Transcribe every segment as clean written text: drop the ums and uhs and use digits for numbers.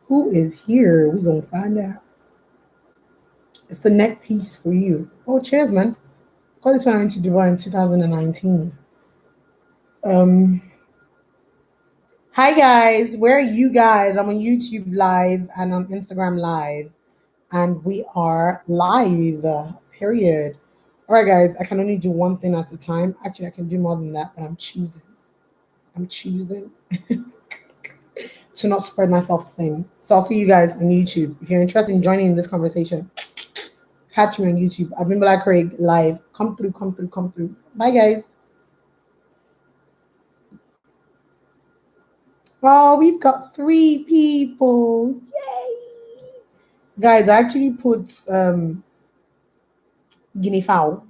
Who is here? We're gonna find out. It's the neck piece for you. Oh, cheers, man. Got this one I went to Dubai in 2019. Um, Hi guys, where are you guys? I'm on YouTube live and on Instagram live, and we are live. Period. All right, guys. I can only do one thing at a time. Actually, I can do more than that, but I'm choosing. I'm choosing to not spread myself thin. So I'll see you guys on YouTube. If you're interested in joining in this conversation, catch me on YouTube. Abimbola live. Come through, come through, come through. Bye, guys. Oh, we've got 3 people. Yay! Guys, I actually put guinea fowl.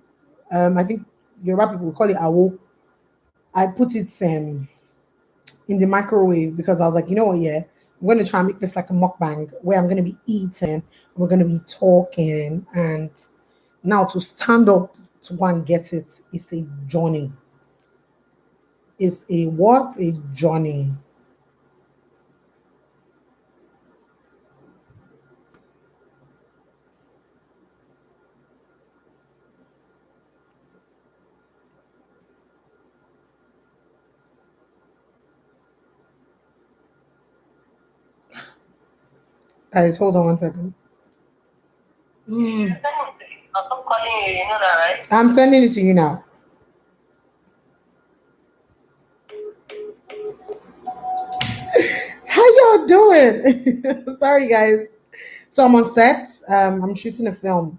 I think Yoruba people call it awo. I put it in the microwave because I was like, you know what, yeah, I'm going to try and make this like a mukbang where I'm going to be eating, we're going to be talking, and now to stand up to go and get it, it's a journey. It's a what? A journey. Guys, hold on one second. Mm. I'm calling you, you know that, right? I'm sending it to you now. How y'all doing? Sorry, guys. So I'm on set. I'm shooting a film.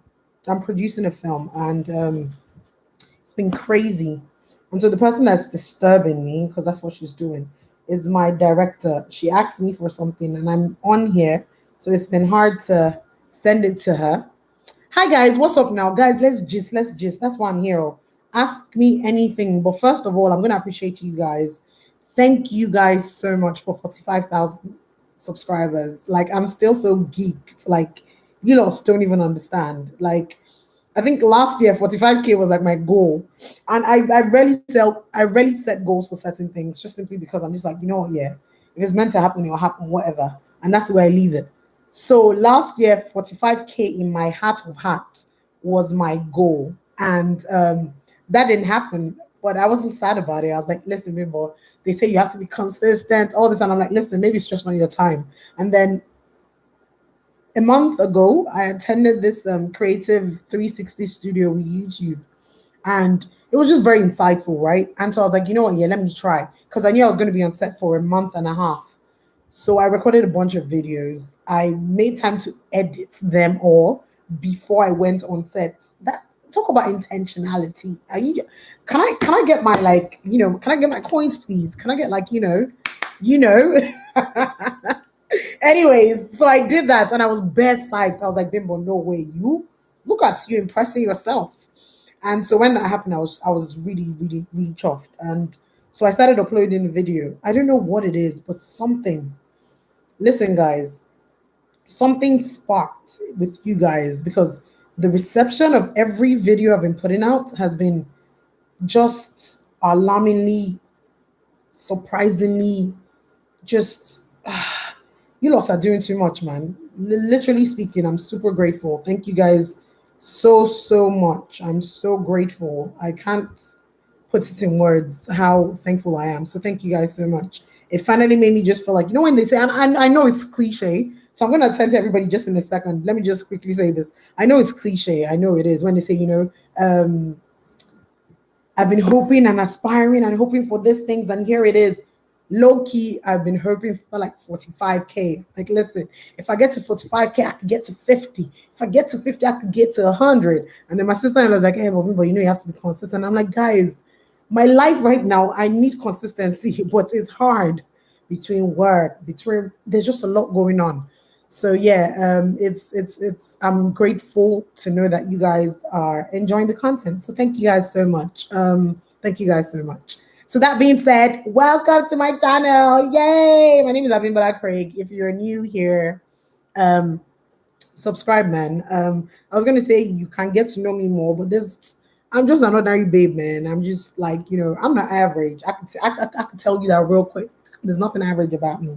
I'm producing a film, and it's been crazy. And so the person that's disturbing me, because that's what she's doing, is my director. She asked me for something, and I'm on here, so it's been hard to send it to her. Hi guys, what's up now, guys? Let's gist. That's why I'm here. Oh. Ask me anything, but first of all, I'm gonna appreciate you guys. Thank you guys so much for 45,000 subscribers. Like I'm still so geeked. Like you lot don't even understand. Like I think last year 45K was like my goal, and I rarely set goals for certain things just simply because I'm just like, you know what, yeah, if it's meant to happen, it'll happen, whatever, and that's the way I leave it. So last year 45K in my heart of hearts was my goal, and that didn't happen. But I wasn't sad about it. I was like, listen, Bimbo, they say you have to be consistent, all this, and I'm like, listen, maybe it's just not your time. And then a month ago, I attended this creative 360 studio with YouTube, and it was just very insightful, right? And so I was like, you know what, yeah, let me try, because I knew I was going to be on set for a month and a half. So I recorded a bunch of videos. I made time to edit them all before I went on set. That talk about intentionality. Are you? Can I get my like can I get my coins, please? Can I get like you know? Anyways, so I did that and I was best psyched. I was like, Bimbo, no way. You look at you impressing yourself. And so when that happened, I was really, really, really chuffed. And so I started uploading the video. I don't know what it is, but something. Listen, guys, something sparked with you guys because the reception of every video I've been putting out has been just alarmingly, surprisingly, just you lots are doing too much, man. Literally speaking, I'm super grateful. Thank you guys so much. I'm so grateful. I can't put it in words how thankful I am. So thank you guys so much. It finally made me just feel like, when they say, and I know it's cliche, so I'm going to attend to everybody just in a second. Let me just quickly say this. I know it's cliche. I know it is when they say, I've been hoping and aspiring and hoping for these things, and here it is. Low key, I've been hoping for like 45K. Like, listen, if I get to 45K, I could get to 50. If I get to 50, I could get to 100. And then my sister was like, hey, but you have to be consistent. I'm like, guys, my life right now, I need consistency, but it's hard between work, there's just a lot going on. So yeah, it's I'm grateful to know that you guys are enjoying the content. So thank you guys so much. Thank you guys so much. So that being said, welcome to my channel. Yay! My name is Abimbola. If you're new here, subscribe, man. I was gonna say you can get to know me more, but I'm just an ordinary babe, man. I'm just like, I'm not average. I could tell you that real quick. There's nothing average about me,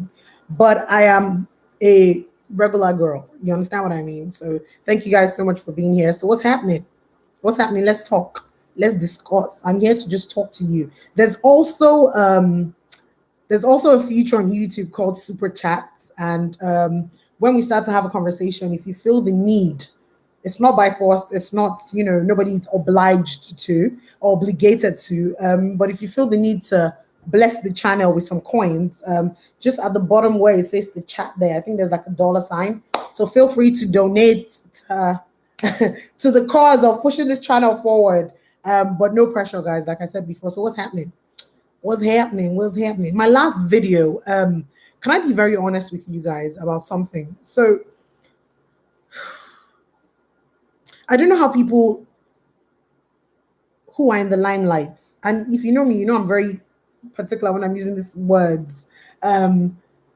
but I am a regular girl. You understand what I mean? So thank you guys so much for being here. So what's happening? What's happening? Let's talk. Let's discuss. I'm here to just talk to you. There's also a feature on YouTube called Super Chats. And when we start to have a conversation, if you feel the need, it's not by force, it's not, nobody's obliged to or obligated to. But if you feel the need to bless the channel with some coins, just at the bottom where it says the chat there, I think there's like a dollar sign. So feel free to donate to the cause of pushing this channel forward. But no pressure, guys, like I said before. So what's happening? What's happening? What's happening? My last video, can I be very honest with you guys about something? So I don't know how people who are in the limelight, and if you know me, you know I'm very particular when I'm using these words. I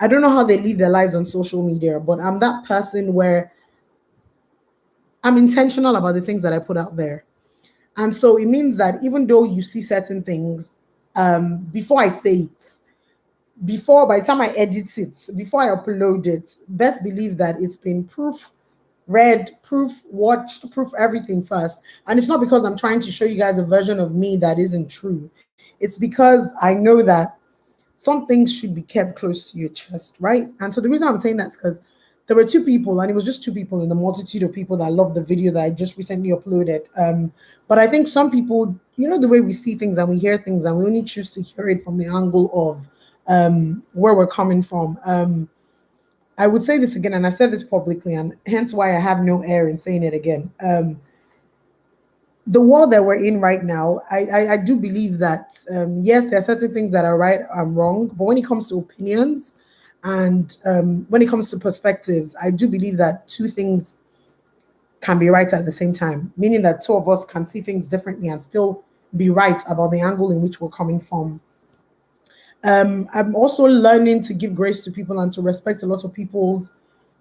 don't know how they live their lives on social media, but I'm that person where I'm intentional about the things that I put out there. And so it means that even though you see certain things, before I say it, before by the time I edit it, before I upload it, best believe that it's been proof read, proof watched, proof everything first. And it's not because I'm trying to show you guys a version of me that isn't true. It's because I know that some things should be kept close to your chest, right? And so the reason I'm saying that is because there were two people, and it was just two people in the multitude of people that loved the video that I just recently uploaded. But I think some people, the way we see things and we hear things, and we only choose to hear it from the angle of where we're coming from. I would say this again, and I've said this publicly, and hence why I have no air in saying it again. The world that we're in right now, I do believe that, yes, there are certain things that are right and wrong, but when it comes to opinions and when it comes to perspectives, I do believe that two things can be right at the same time, meaning that two of us can see things differently and still be right about the angle in which we're coming from. I'm also learning to give grace to people and to respect a lot of people's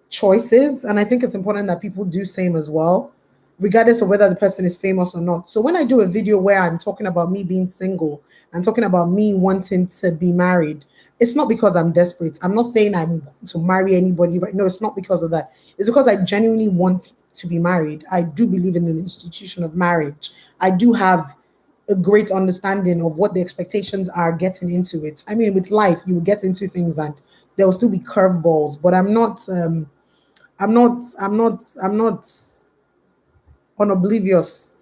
choices. And I think it's important that people do same as well, regardless of whether the person is famous or not. So when I do a video where I'm talking about me being single and talking about me wanting to be married, it's not because I'm desperate. I'm not saying I'm going to marry anybody, right? No, it's not because of that. It's because I genuinely want to be married. I do believe in the institution of marriage. I do have a great understanding of what the expectations are getting into it. I mean, with life, you will get into things and there will still be curveballs, but I'm not unoblivious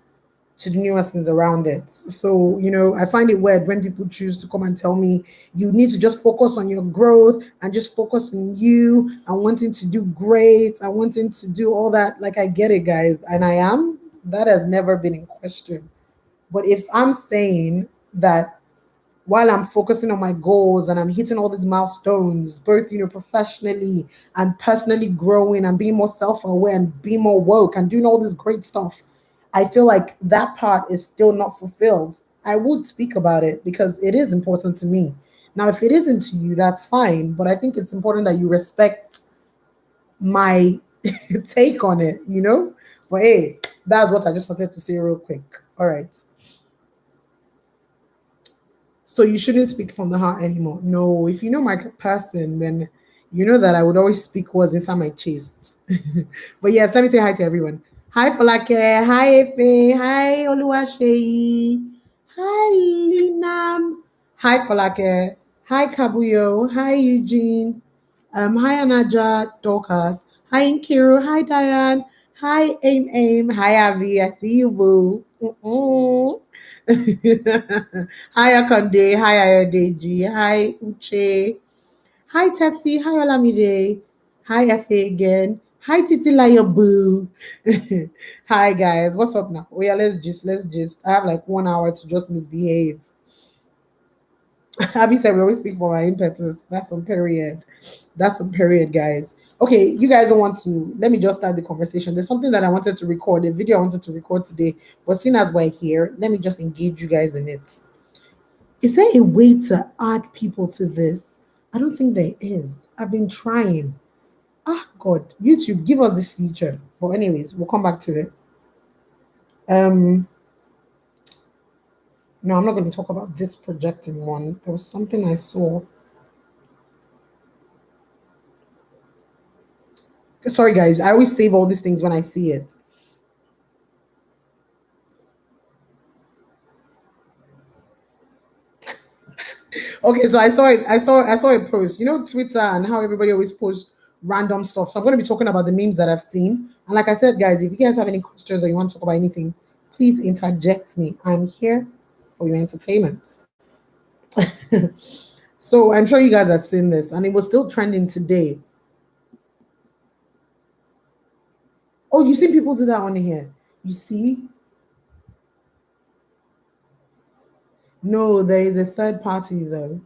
to the nuances around it. So, I find it weird when people choose to come and tell me you need to just focus on your growth and just focus on you and wanting to do great and wanting to do all that. Like, I get it, guys, and I am. That has never been in question. But if I'm saying that while I'm focusing on my goals and I'm hitting all these milestones, both professionally and personally growing and being more self-aware and being more woke and doing all this great stuff, I feel like that part is still not fulfilled. I would speak about it because it is important to me. Now, if it isn't to you, that's fine. But I think it's important that you respect my take on it. But hey, that's what I just wanted to say real quick. All right. So you shouldn't speak from the heart anymore. No, if you know my person, then you know that I would always speak what's inside my chest. But yes, let me say hi to everyone. Hi Falake, hi Efe, hi Oluwaseyi, hi Linam, hi Falake, hi Kabuyo, hi Eugene, hi Anaja Dorcas, hi Nkiru, hi Diane, hi Aim, hi Avi, I see you, boo. Mm-mm. Hi Akande, hi Ayodeji, hi Uche, hi Tessie, hi Olamide, hi Efe again, hi Titi Layo Boo. Hi guys, what's up now? Oh yeah, let's just. I have like 1 hour to just misbehave. Abby said we always speak for my impetus. That's on period. That's on period, guys. Okay, you guys don't want to. Let me just start the conversation. There's something that I wanted to record, a video I wanted to record today, but seeing as we're here, let me just engage you guys in it. Is there a way to add people to this? I don't think there is. I've been trying. Ah, God, YouTube, give us this feature. But anyways, we'll come back to it. Um, no, I'm not going to talk about this projecting one. There was something I saw. Sorry, guys. I always save all these things when I see it. Okay, so I saw a post. You know, Twitter and how everybody always posts random stuff. So I'm going to be talking about the memes that I've seen. And like I said, guys, if you guys have any questions or you want to talk about anything, please interject me. I'm here for your entertainment. So I'm sure you guys had seen this, and it was still trending today. Oh, you see people do that on here. You see? No, there is a third party though.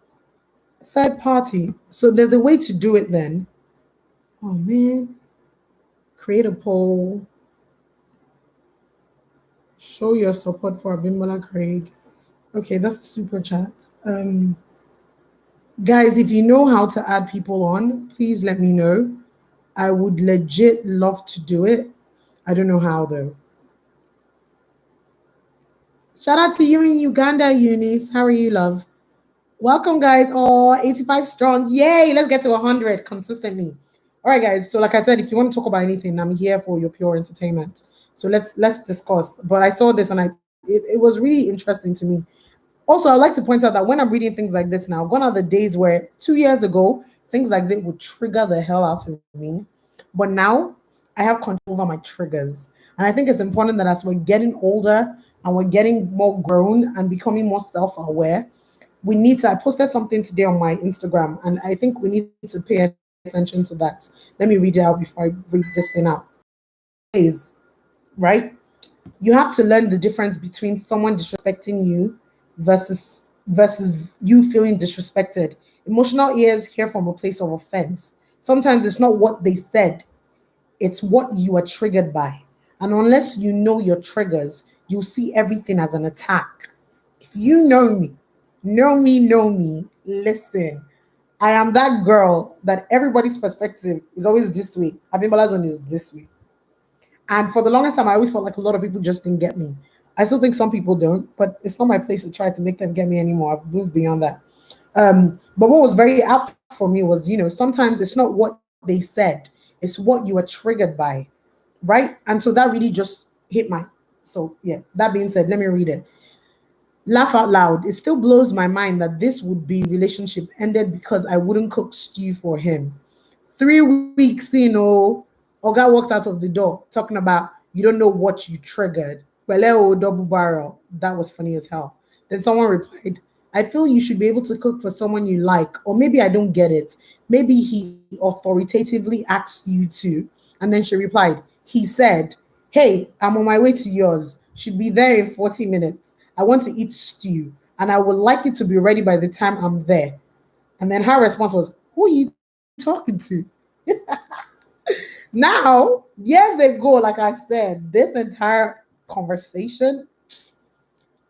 Third party. So there's a way to do it then. Oh man. Create a poll. Show your support for Abimbola Okay, that's super chat. Guys, if you know how to add people on, please let me know. I would legit love to do it. I don't know how though. Shout out to you in Uganda, Eunice. How are you, love? Welcome, guys. Oh, 85 strong. Yay. Let's get to 100 consistently. All right, guys. So, like I said, if you want to talk about anything, I'm here for your pure entertainment. So let's discuss. But I saw this and it was really interesting to me. Also, I'd like to point out that when I'm reading things like this now, gone are the days where 2 years ago, things like this would trigger the hell out of me. But now I have control over my triggers. And I think it's important that as we're getting older and we're getting more grown and becoming more self aware, we need to. I posted something today on my Instagram, and I think we need to pay attention to that. Let me read it out before I read this thing out. Is right. You have to learn the difference between someone disrespecting you versus you feeling disrespected. Emotional ears hear from a place of offense. Sometimes it's not what they said, it's what you are triggered by. And unless you know your triggers, you'll see everything as an attack. If you know me, listen. I am that girl that everybody's perspective is always this way. Abimbola's one is this way. And for the longest time, I always felt like a lot of people just didn't get me. I still think some people don't, but it's not my place to try to make them get me anymore. I've moved beyond that. But what was very apt for me was, sometimes it's not what they said, it's what you are triggered by, right? And so that really just hit my. So, yeah, that being said, let me read it. Laugh out loud. It still blows my mind that this would be relationship ended because I wouldn't cook stew for him. 3 weeks in, Oga walked out of the door talking about you don't know what you triggered. Well, double barrel. That was funny as hell. Then someone replied, I feel you should be able to cook for someone you like, or maybe I don't get it. Maybe he authoritatively asked you to. And then she replied, he said, hey, I'm on my way to yours. Should be there in 40 minutes. I want to eat stew, and I would like it to be ready by the time I'm there. And then her response was, who are you talking to? Now, years ago, like I said, this entire conversation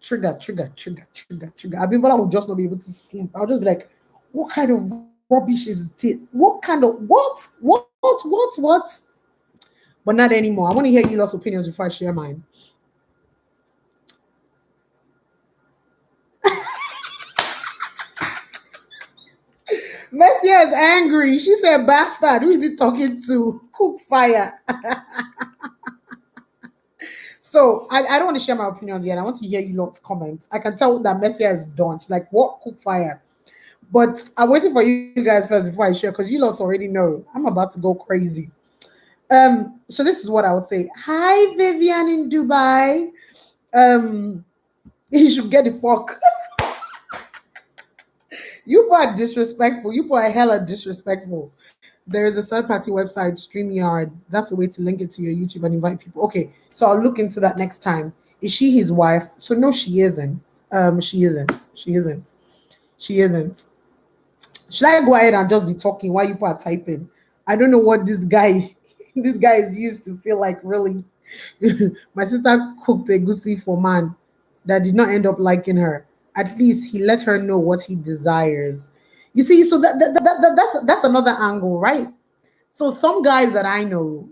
trigger. Abimbola would just not be able to sleep. I'll just be like, what kind of rubbish is it? What kind of what? But not anymore. I want to hear you lot's opinions before I share mine. Messia is angry. She said, bastard. Who is he talking to? Cook fire. So I don't want to share my opinions yet. I want to hear you lot's comments. I can tell that Messia is done. She's like, what? Cook fire. But I'm waiting for you guys first before I share because you lots already know I'm about to go crazy. So this is what I would say. Hi, Vivian in Dubai. You should get the fuck. You are disrespectful. You are hella disrespectful. There is a third party website, StreamYard. That's a way to link it to your YouTube and invite people. Okay, so I'll look into that next time. Is she his wife? So no, she isn't. She isn't. She isn't. She isn't. Should I go ahead and just be talking while you are typing? I don't know what this guy this guy is used to feel like really. My sister cooked a goosey for man that did not end up liking her. At least he let her know what he desires. You see, so that's another angle, right? So some guys that I know,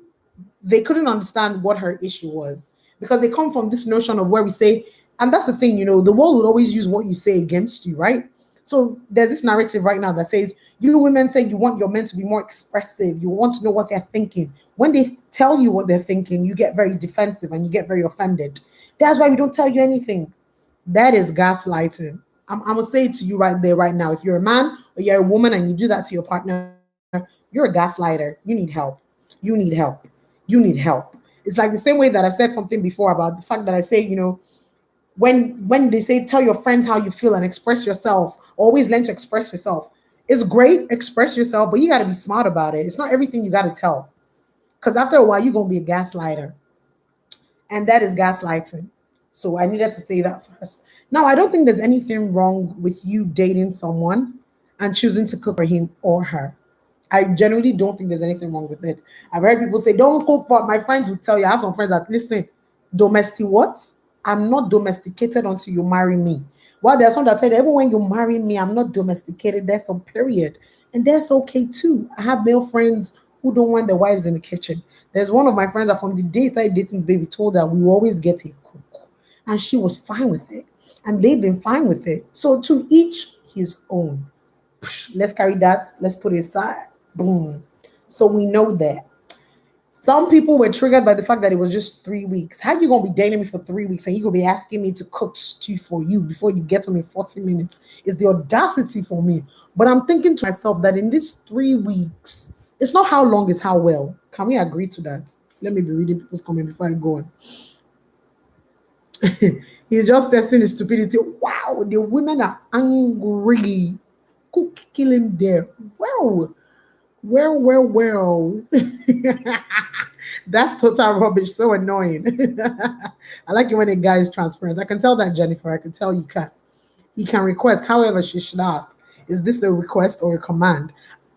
they couldn't understand what her issue was because they come from this notion of where we say, and that's the thing, the world will always use what you say against you, right? So there's this narrative right now that says you women say you want your men to be more expressive. You want to know what they're thinking. When they tell you what they're thinking, you get very defensive and you get very offended. That's why we don't tell you anything. That is gaslighting. I'm gonna say it to you right there, right now. If you're a man or you're a woman and you do that to your partner, you're a gaslighter. You need help. You need help. You need help. It's like the same way that I've said something before about the fact that I say, when they say tell your friends how you feel and express yourself, always learn to express yourself. It's great, express yourself, but you got to be smart about it. It's not everything you got to tell, because after a while you're going to be a gaslighter, and that is gaslighting. So I needed to say that first. Now, I don't think there's anything wrong with you dating someone and choosing to cook for him or her. I genuinely don't think there's anything wrong with it. I've heard people say, don't cook for my friends will tell you. I have some friends that listen, domestic what? I'm not domesticated until you marry me. Well, there's some that tell you, even when you marry me, I'm not domesticated. There's some period. And that's okay too. I have male friends who don't want their wives in the kitchen. There's one of my friends that from the day I started dating the baby told her we will always get a cook. And she was fine with it. And they've been fine with it. So to each his own. Let's carry that. Let's put it aside. Boom. So we know that. Some people were triggered by the fact that it was just 3 weeks. How you gonna be dating me for 3 weeks and you gonna be asking me to cook stew for you before you get to me in 40 minutes? It's the audacity for me. But I'm thinking to myself that in these 3 weeks, it's not how long, it's how well. Can we agree to that? Let me be reading people's comments before I go on. He's just testing his stupidity. Wow, the women are angry. Cook killing there. Well. Well. That's total rubbish. So annoying. I like it when a guy is transparent. I can tell that, Jennifer. I can tell you can. He can request. However, she should ask, is this a request or a command?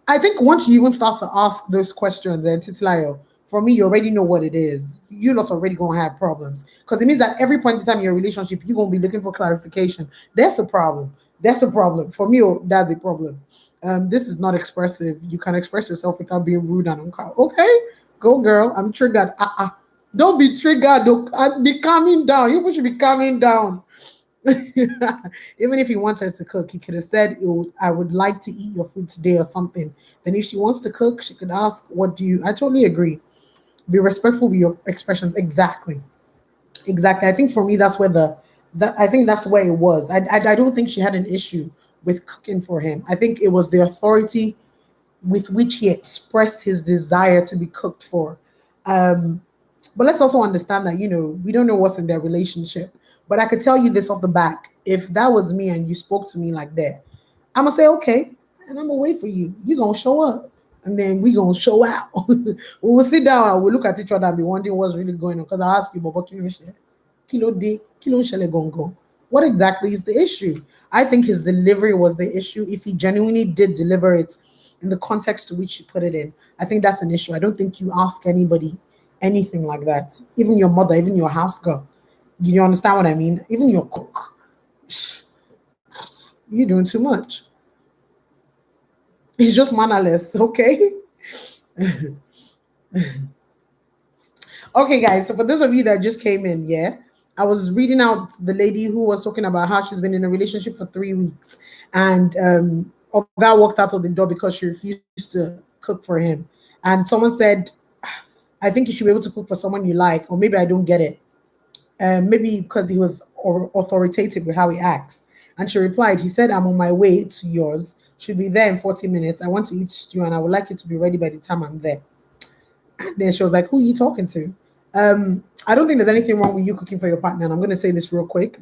I think once you even start to ask those questions, then Titilayo, for me, you already know what it is. You're not already going to have problems. Because it means that every point in time in your relationship, you're going to be looking for clarification. That's a problem. That's a problem. For me, that's a problem. This is not expressive. You can express yourself without being rude and uncalled. Okay, go girl. I'm triggered. Don't be triggered. Don't, be calming down. You should be calming down. Even if he wanted to cook, he could have said, I would like to eat your food today or something. Then if she wants to cook, she could ask, what do you? I totally agree. Be respectful with your expressions. Exactly. Exactly. I think for me, that's where I think that's where it was. I don't think she had an issue with cooking for him. I think it was the authority with which he expressed his desire to be cooked for. But let's also understand that, we don't know what's in their relationship. But I could tell you this off the back. If that was me and you spoke to me like that, I'm going to say, okay, and I'm going to wait for you. You're going to show up. And then we're going to show out. We will sit down and we'll look at each other and be wondering what's really going on. Because I'll ask you, Bobo, what exactly is the issue? I think his delivery was the issue. If he genuinely did deliver it in the context to which you put it in, I think that's an issue. I don't think you ask anybody anything like that. Even your mother, even your house girl. Do you understand what I mean? Even your cook. You're doing too much. He's just mannerless, okay? Okay, guys. So for those of you that just came in, yeah, I was reading out the lady who was talking about how she's been in a relationship for 3 weeks, and Oga walked out of the door because she refused to cook for him. And someone said, "I think you should be able to cook for someone you like," or maybe I don't get it. Maybe because he was authoritative with how he acts. And she replied, he said, I'm on my way to yours. Should be there in 40 minutes. I want to eat stew and I would like it to be ready by the time I'm there. And then she was like, who are you talking to? I don't think there's anything wrong with you cooking for your partner. And I'm going to say this real quick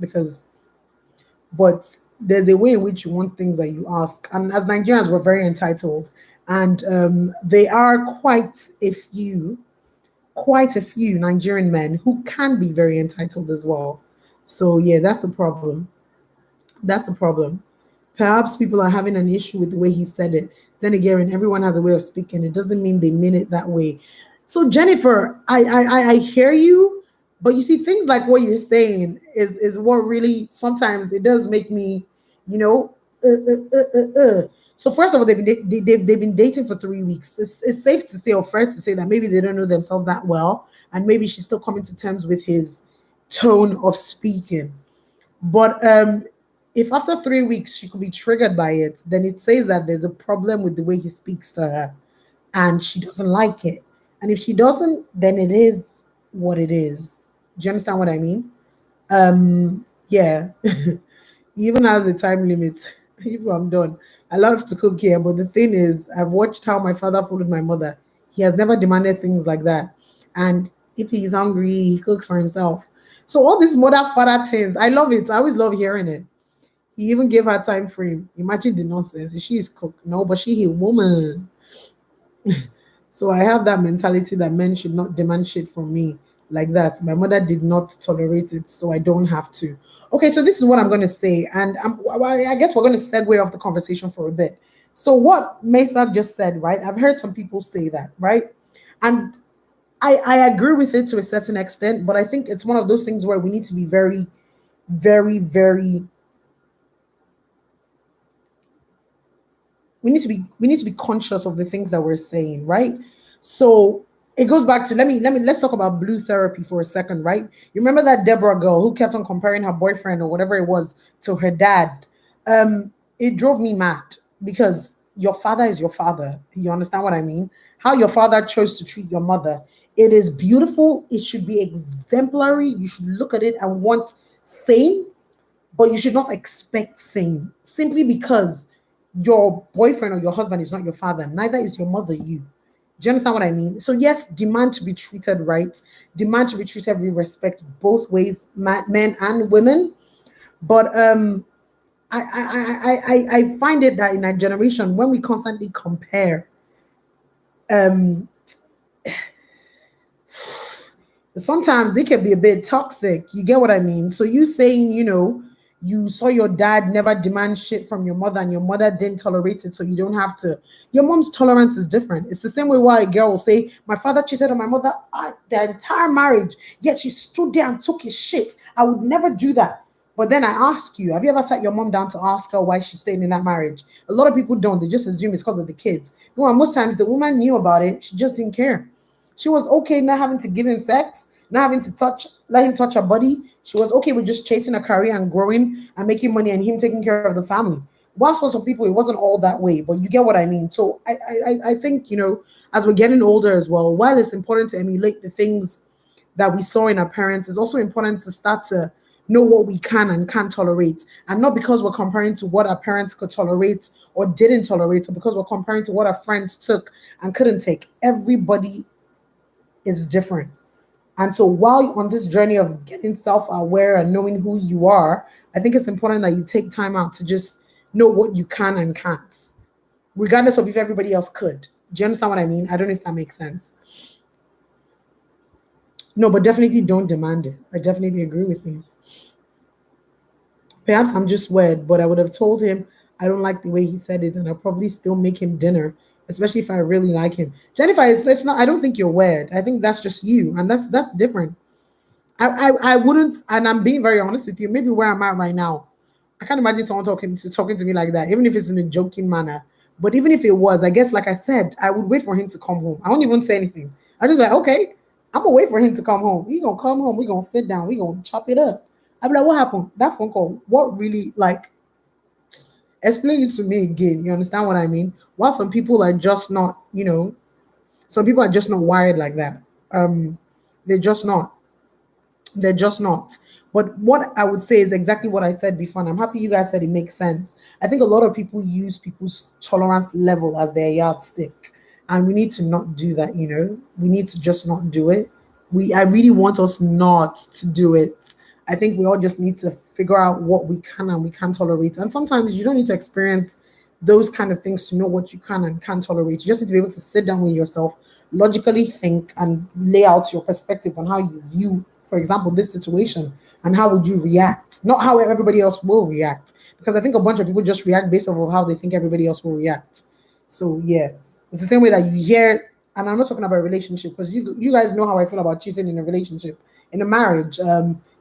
but there's a way in which you want things that you ask. And as Nigerians, we're very entitled. And they are quite a few Nigerian men who can be very entitled as well. So yeah, that's a problem. That's a problem. Perhaps people are having an issue with the way he said it. Then again, everyone has a way of speaking. It doesn't mean they mean it that way. So Jennifer, I hear you, but you see, things like what you're saying is what really sometimes it does make me, So first of all, they've been dating for 3 weeks. It's safe to say or fair to say that maybe they don't know themselves that well, and maybe she's still coming to terms with his tone of speaking. But If after 3 weeks she could be triggered by it, then it says that there's a problem with the way he speaks to her and she doesn't like it. And if she doesn't, then it is what it is. Do you understand what I mean? Yeah. He even has a time limit. If I'm done. I love to cook here, but the thing is, I've watched how my father followed my mother. He has never demanded things like that. And if he's hungry, he cooks for himself. So all these mother father things, I love it. I always love hearing it. He even gave her time frame. Imagine the nonsense. She's cook. No, but she a woman. So I have that mentality that men should not demand shit from me like that. My mother did not tolerate it, so I don't have to. Okay, so this is what I'm going to say, and I guess we're going to segue off the conversation for a bit. So what Mesa just said, right? I've heard some people say that, right? And I agree with it to a certain extent, but I think it's one of those things where we need to be very, very, very we need to be conscious of the things that we're saying, right? So it goes back to let's talk about blue therapy for a second, right? You remember that Deborah girl who kept on comparing her boyfriend or whatever it was to her dad? It drove me mad because your father is your father. You understand what I mean? How your father chose to treat your mother. It is beautiful. It should be exemplary. You should look at it and want same, but you should not expect same simply because your boyfriend or your husband is not your father. Neither is your mother you. Do you understand what I mean? So yes, demand to be treated right, demand to be treated with respect both ways, men and women. But I find it that in our generation, when we constantly compare, um, sometimes they can be a bit toxic. You get what I mean? So you saying, you saw your dad never demand shit from your mother and your mother didn't tolerate it, so you don't have to. Your mom's tolerance is different. It's the same way why a girl will say, my father cheated on my mother the entire marriage, yet she stood there and took his shit. I would never do that. But then I ask you, have you ever sat your mom down to ask her why she's staying in that marriage? A lot of people don't. They just assume it's because of the kids. No, and most times the woman knew about it. She just didn't care. She was okay not having to give him sex, not having to let him touch her body. She was okay with just chasing a career and growing and making money and him taking care of the family. Whilst for some people, it wasn't all that way, but you get what I mean. So I think, as we're getting older as well, while it's important to emulate the things that we saw in our parents, it's also important to start to know what we can and can't tolerate. And not because we're comparing to what our parents could tolerate or didn't tolerate, or because we're comparing to what our friends took and couldn't take. Everybody is different. And so while you're on this journey of getting self-aware and knowing who you are, I think it's important that you take time out to just know what you can and can't, regardless of if everybody else could. Do you understand what I mean? I don't know if that makes sense. No, but definitely don't demand it. I definitely agree with you. Perhaps I'm just weird, but I would have told him I don't like the way he said it, and I'll probably still make him dinner, especially if I really like him. Jennifer, it's not. I don't think you're weird. I think that's just you, and that's different. I wouldn't, and I'm being very honest with you. Maybe where I'm at right now, I can't imagine someone talking to me like that, even if it's in a joking manner. But even if it was, I guess, like I said, I would wait for him to come home. I won't even say anything. I just be like, okay, I'm gonna wait for him to come home. He gonna come home. We gonna sit down. We gonna chop it up. I'm like, what happened? That phone call. What really like? Explain it to me again. You understand what I mean? While some people are just not, some people are just not wired like that. They're just not. They're just not. But what I would say is exactly what I said before, and I'm happy you guys said it makes sense. I think a lot of people use people's tolerance level as their yardstick, and we need to not do that. We need to just not do it. I really want us not to do it. I think we all just need to figure out what we can and we can't tolerate. And sometimes you don't need to experience those kind of things to know what you can and can't tolerate. You just need to be able to sit down with yourself, logically think, and lay out your perspective on how you view, for example, this situation, and how would you react, not how everybody else will react. Because I think a bunch of people just react based off of how they think everybody else will react. So yeah, it's the same way that you hear, and I'm not talking about a relationship, because you guys know how I feel about cheating in a relationship, in a marriage.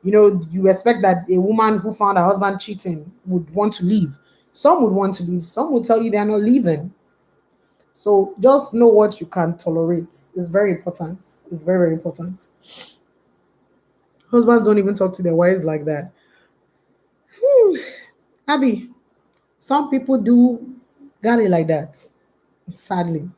You expect that a woman who found her husband cheating would want to leave. Some would want to leave. Some would tell you they're not leaving. So just know what you can tolerate. It's very important. It's very, very important. Husbands don't even talk to their wives like that. Abby, some people do got it like that, sadly.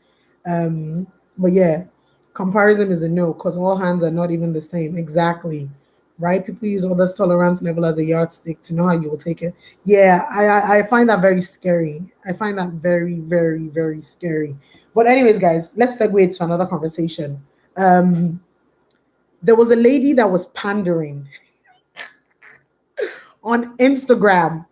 Um, but yeah, comparison is a no because all hands are not even the same. Exactly. Right? People use others' tolerance level as a yardstick to know how you will take it. Yeah, I find that very scary. I find that very, very, very scary. But anyways, guys, let's segue to another conversation. Um, there was a lady that was pandering on Instagram.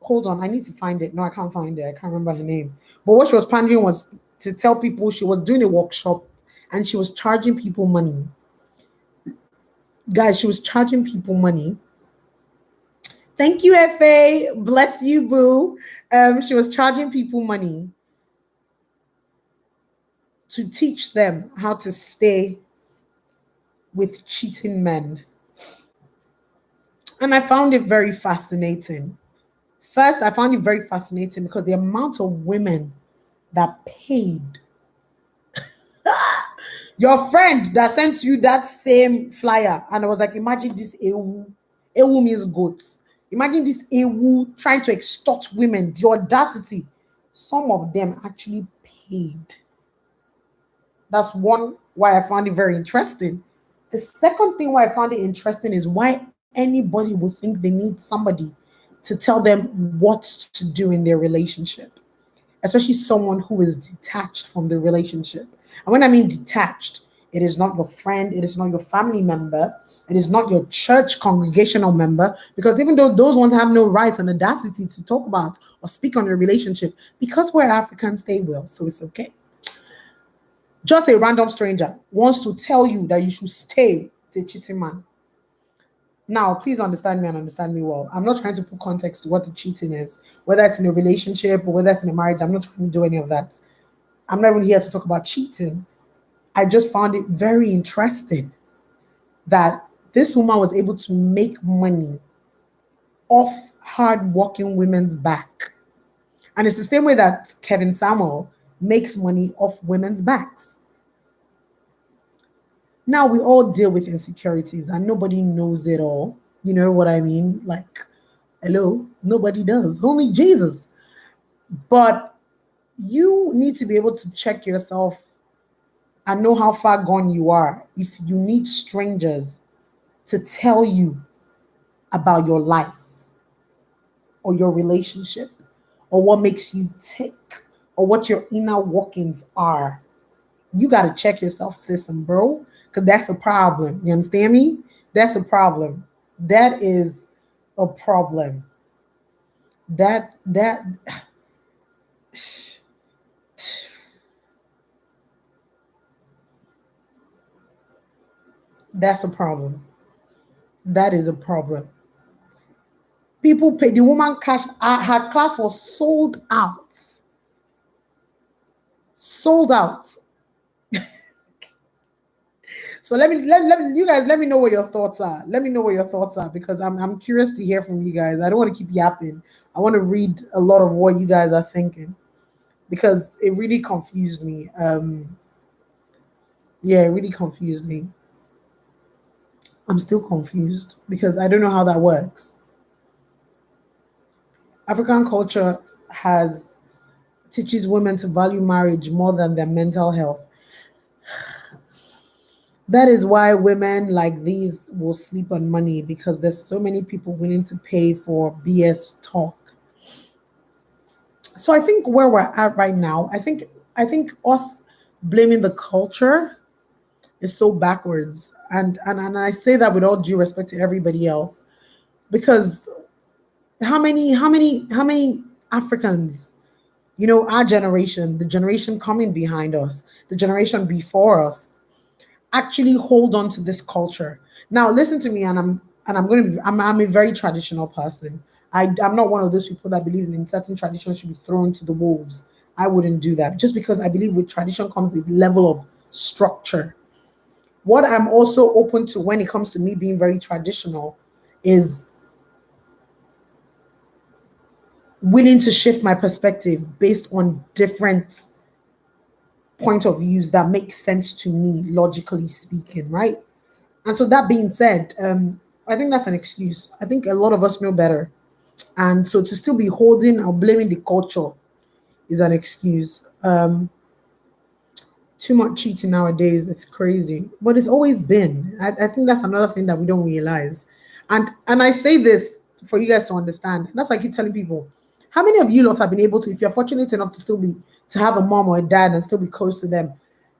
Hold on, I need to find it. No, I can't find it. I can't remember her name. But what she was pandering was to tell people she was doing a workshop and she was charging people money. Guys, she was charging people money. Thank you, FA. Bless you, boo. She was charging people money to teach them how to stay with cheating men. And I found it very fascinating. First, I found it very fascinating because the amount of women that paid your friend that sent you that same flyer, and I was like, imagine this ewu. Ewu means goats. Imagine this ewu trying to extort women, the audacity. Some of them actually paid. That's one why I found it very interesting. The second thing why I found it interesting is why anybody would think they need somebody to tell them what to do in their relationship, especially someone who is detached from the relationship. And when I mean detached, it is not your friend, it is not your family member, it is not your church congregational member, because even though those ones have no rights and audacity to talk about or speak on your relationship, because we're Africans, they will, so it's okay. Just a random stranger wants to tell you that you should stay with a cheating man. Now, please understand me and understand me well. I'm not trying to put context to what the cheating is, whether it's in a relationship or whether it's in a marriage. I'm not trying to do any of that. I'm not even here to talk about cheating. I just found it very interesting that this woman was able to make money off hard-working women's back. And it's the same way that Kevin Samuel makes money off women's backs. Now we all deal with insecurities and nobody knows it all. You know what I mean? Like, hello, nobody does, only Jesus. But you need to be able to check yourself and know how far gone you are if you need strangers to tell you about your life or your relationship or what makes you tick or what your inner workings are. You got to check yourself, sis and bro, because that's a problem. You understand me? That's a problem. That is a problem. That that's a problem. That is a problem. People pay. The woman cash. Her class was sold out. Sold out. So let me you guys let me know what your thoughts are. Let me know what your thoughts are because I'm curious to hear from you guys. I don't want to keep yapping. I want to read a lot of what you guys are thinking because it really confused me. Yeah, it really confused me. I'm still confused because I don't know how that works. African culture has teaches women to value marriage more than their mental health. That is why women like these will sleep on money because there's so many people willing to pay for BS talk. So I think where we're at right now, I think us blaming the culture is so backwards. And I say that with all due respect to everybody else because how many Africans, our generation, the generation coming behind us, the generation before us, actually hold on to this culture. Now, listen to me, and I'm going to be. I'm a very traditional person. I'm not one of those people that believe in certain traditions should be thrown to the wolves. I wouldn't do that just because I believe with tradition comes a level of structure. What I'm also open to when it comes to me being very traditional is willing to shift my perspective based on different point of views that make sense to me, logically speaking, right? And so that being said, I think that's an excuse. I think a lot of us know better. And so to still be holding or blaming the culture is an excuse. Too much cheating nowadays, it's crazy. But it's always been. I think that's another thing that we don't realize. And I say this for you guys to understand. That's why I keep telling people, how many of you lots have been able to, if you're fortunate enough to still be to have a mom or a dad and still be close to them,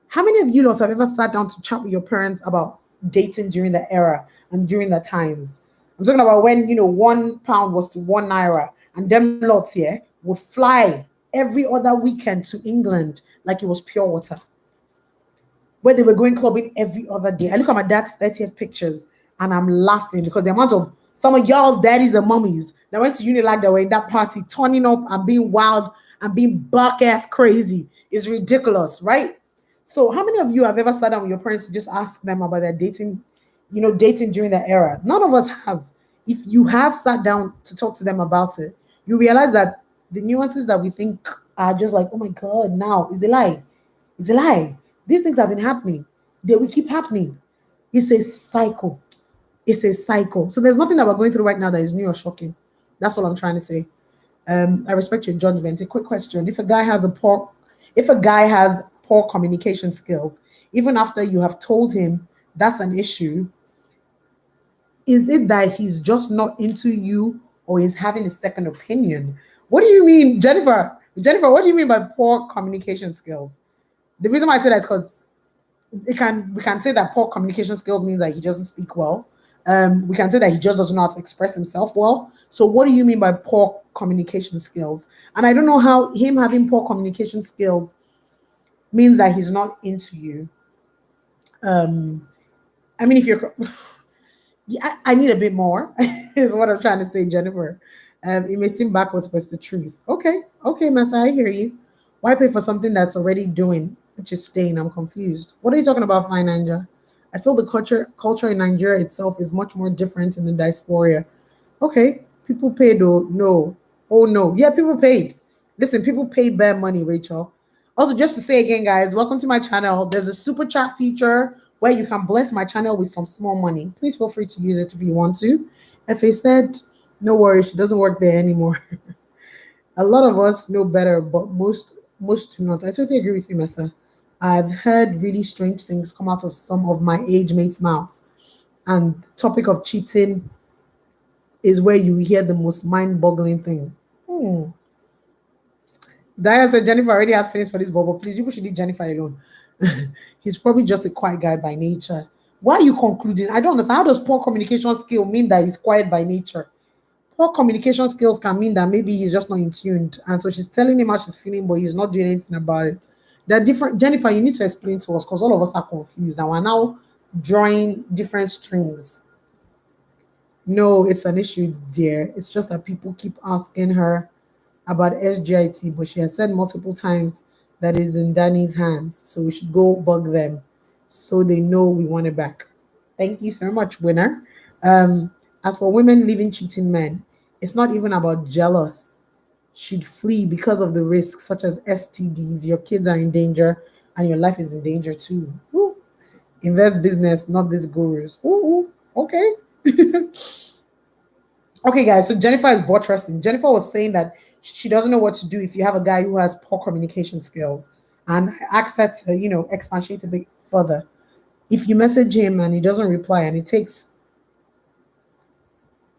how many of you lots have ever sat down to chat with your parents about dating during the era and during the times? I'm talking about when, £1 was to £1, and them lots here would fly every other weekend to England like it was pure water, where they were going clubbing every other day. I look at my dad's 30th pictures and I'm laughing because the amount of some of y'all's daddies and mummies that went to Unilag that were in that party, turning up and being wild and being buck ass crazy is ridiculous, right? So, how many of you have ever sat down with your parents to just ask them about their dating, dating during that era? None of us have. If you have sat down to talk to them about it, you realize that the nuances that we think are just like, oh my God, now is a lie. It's a lie. These things have been happening. They will keep happening. It's a cycle. It's a cycle. So there's nothing that we're going through right now that is new or shocking. That's all I'm trying to say. I respect your judgment. A quick question: if a guy has poor communication skills, even after you have told him that's an issue, is it that he's just not into you, or is having a second opinion? What do you mean, Jennifer? Jennifer, what do you mean by poor communication skills? The reason why I say that is because we can say that poor communication skills means that he doesn't speak well. We can say that he just doesn't know how to express himself well. So what do you mean by poor communication skills? And I don't know how him having poor communication skills means that he's not into you. Um, I mean, if you're, yeah, I need a bit more, is what I'm trying to say, Jennifer. It may seem backwards, but it's the truth. Okay, Massa, I hear you. Why pay for something that's already doing, which is staying? I'm confused. What are you talking about, Fine Ninja? I feel the culture in Nigeria itself is much more different in the diaspora. Okay, people paid though. No. Oh no. Yeah, people paid. Listen, people paid bare money, Rachel. Also, just to say again, guys, welcome to my channel. There's a super chat feature where you can bless my channel with some small money. Please feel free to use it if you want to. Fa said, no worries, she doesn't work there anymore. A lot of us know better, but most do not. I totally agree with you, Messa. I've heard really strange things come out of some of my age mates' mouth. And the topic of cheating is where you hear the most mind-boggling thing. Diane said Jennifer already has finished for this bubble. Please, you should leave Jennifer alone. He's probably just a quiet guy by nature. Why are you concluding? I don't understand. How does poor communication skill mean that he's quiet by nature? Poor communication skills can mean that maybe he's just not in tuned. And so she's telling him how she's feeling, but he's not doing anything about it. They're different. Jennifer, you need to explain to us because all of us are confused and we're now drawing different strings. No, it's an issue, dear. It's just that people keep asking her about SGIT, but she has said multiple times that it is in Danny's hands. So we should go bug them so they know we want it back. Thank you so much, winner. As for women leaving cheating men, it's not even about jealous. Should flee because of the risks such as STDs. Your kids are in danger and your life is in danger too. Woo. Invest business, not these gurus. Ooh, okay. Okay, guys. So Jennifer is buttressing. Jennifer was saying that she doesn't know what to do if you have a guy who has poor communication skills. And I asked her to, expatiate a bit further. If you message him and he doesn't reply and it takes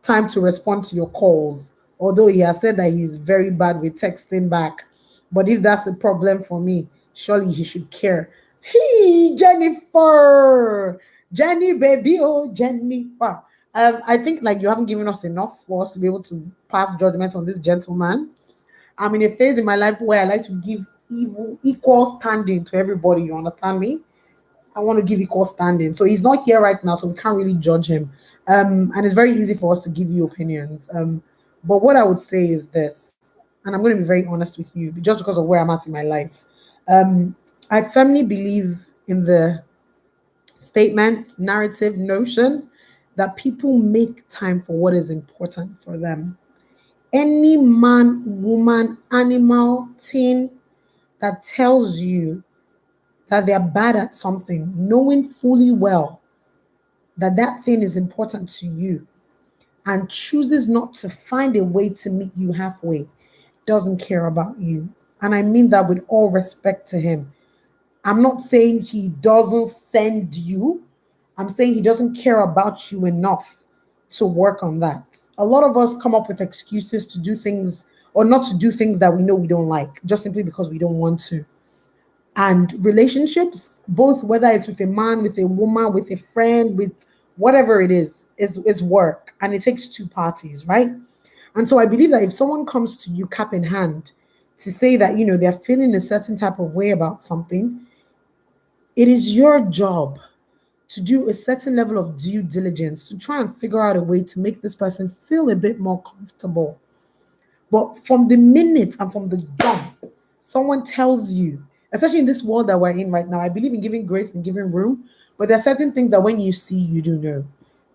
time to respond to your calls, although he has said that he's very bad with texting back. But if that's a problem for me, surely he should care. Hey, Jennifer! Jenny, baby, oh, Jennifer. I think like you haven't given us enough for us to be able to pass judgment on this gentleman. I'm in a phase in my life where I like to give equal standing to everybody. You understand me? I want to give equal standing. So he's not here right now, so we can't really judge him. And it's very easy for us to give you opinions. But what I would say is this, and I'm going to be very honest with you, just because of where I'm at in my life. I firmly believe in the statement, narrative, notion that people make time for what is important for them. Any man, woman, animal, teen that tells you that they're bad at something, knowing fully well that that thing is important to you, and chooses not to find a way to meet you halfway doesn't care about you. And I mean that with all respect to him. I'm not saying he doesn't send you. I'm saying he doesn't care about you enough to work on that. A lot of us come up with excuses to do things or not to do things that we know we don't like, just simply because we don't want to. And relationships, both whether it's with a man, with a woman, with a friend, with whatever it is work. And it takes two parties, right? And so I believe that if someone comes to you cap in hand to say that, they're feeling a certain type of way about something, it is your job to do a certain level of due diligence to try and figure out a way to make this person feel a bit more comfortable. But from the minute and from the jump, someone tells you, especially in this world that we're in right now, I believe in giving grace and giving room, but there are certain things that when you see, you do know.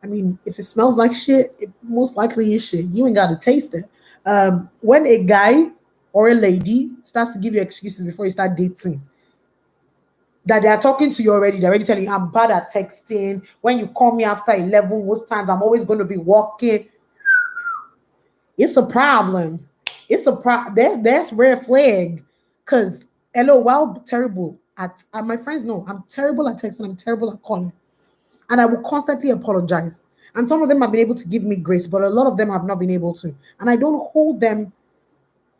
I mean, if it smells like shit, it most likely is shit. You ain't got to taste it. When a guy or a lady starts to give you excuses before you start dating, that they are talking to you already, they're already telling you, I'm bad at texting. When you call me after 11, most times I'm always going to be walking. It's a problem. It's a problem. That's red flag. Because, hello, while terrible at my friends know, I'm terrible at texting, I'm terrible at calling. And I will constantly apologize. And some of them have been able to give me grace, but a lot of them have not been able to. And I don't hold them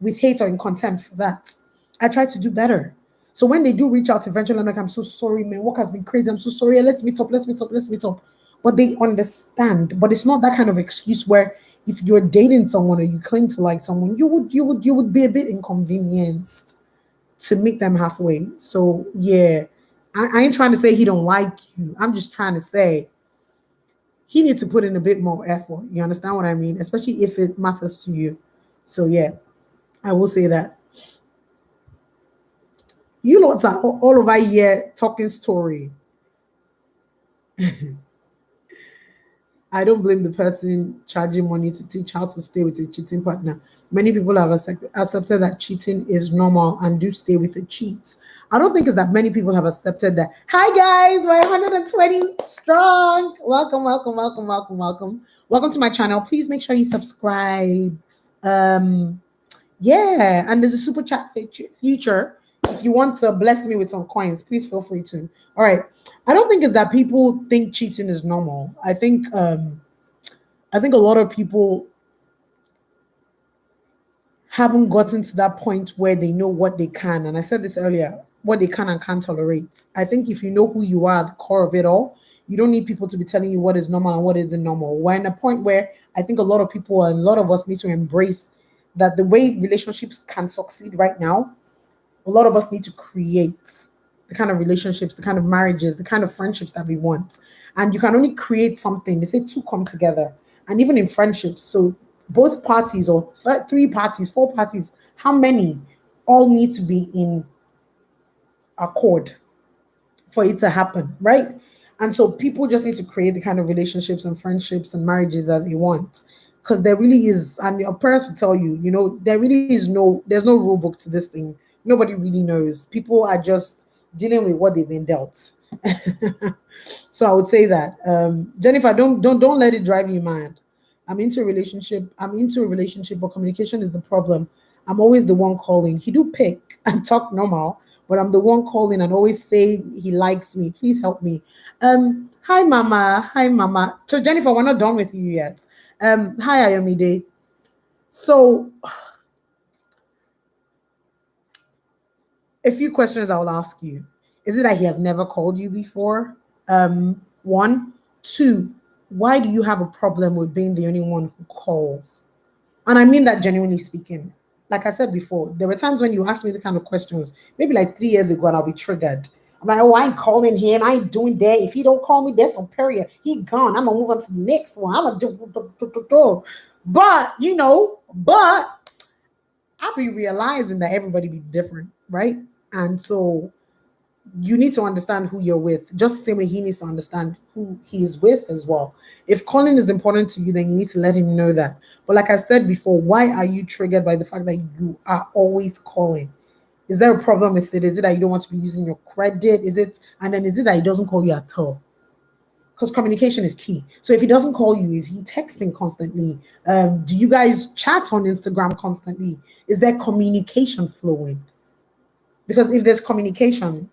with hate or in contempt for that. I try to do better. So when they do reach out eventually, I'm like, I'm so sorry, man. Work has been crazy. I'm so sorry. Let's meet up. Let's meet up. Let's meet up. But they understand. But it's not that kind of excuse where if you're dating someone or you claim to like someone, you would be a bit inconvenienced to meet them halfway. So yeah, I ain't trying to say he don't like you. I'm just trying to say he needs to put in a bit more effort. You understand what I mean? Especially if it matters to you. So yeah, I will say that. You lots are all over here talking story. I don't blame the person charging money to teach how to stay with a cheating partner. Many people have accepted that cheating is normal and do stay with the cheats. I don't think it's that many people have accepted that. Hi guys, we're 120 strong. Welcome, welcome, welcome, welcome, welcome. Welcome to my channel. Please make sure you subscribe. Yeah, and there's a super chat feature. If you want to bless me with some coins, please feel free to. All right. I don't think it's that people think cheating is normal. I think a lot of people haven't gotten to that point where they know what they can. And I said this earlier, what they can and can't tolerate. I think if you know who you are at the core of it all, you don't need people to be telling you what is normal and what isn't normal. We're in a point where I think a lot of people and a lot of us need to embrace that the way relationships can succeed right now, a lot of us need to create the kind of relationships, the kind of marriages, the kind of friendships that we want. And you can only create something. They say two come together. And even in friendships, so both parties or three parties, four parties, how many all need to be in accord for it to happen, right? And so people just need to create the kind of relationships and friendships and marriages that they want. Because there really is, and your parents will tell you, there really there's no rule book to this thing. Nobody really knows. People are just dealing with what they've been dealt. So I would say that, Jennifer, don't let it drive you mad. I'm into a relationship, but communication is the problem. I'm always the one calling. He do pick and talk normal, but I'm the one calling and always say he likes me. Please help me. Hi mama. Hi mama. So Jennifer, we're not done with you yet. Hi Ayomide. So a few questions I will ask you. Is it that he has never called you before? One. Two, why do you have a problem with being the only one who calls? And I mean that genuinely speaking. Like I said before, there were times when you asked me the kind of questions, maybe like 3 years ago, and I'll be triggered. I'm like, oh, I ain't calling him. I ain't doing that. If he don't call me, that's superior. He gone. I'm gonna move on to the next one. I'm gonna do. But I'll be realizing that everybody be different, right? And so you need to understand who you're with, just the same way he needs to understand who he is with as well. If calling is important to you, then you need to let him know that. But like I've said before, why are you triggered by the fact that you are always calling? Is there a problem with it? Is it that you don't want to be using your credit? Is it that he doesn't call you at all? because communication is key. So if he doesn't call you, is he texting constantly? Do you guys chat on Instagram constantly? Is there communication flowing? Because if there's communication,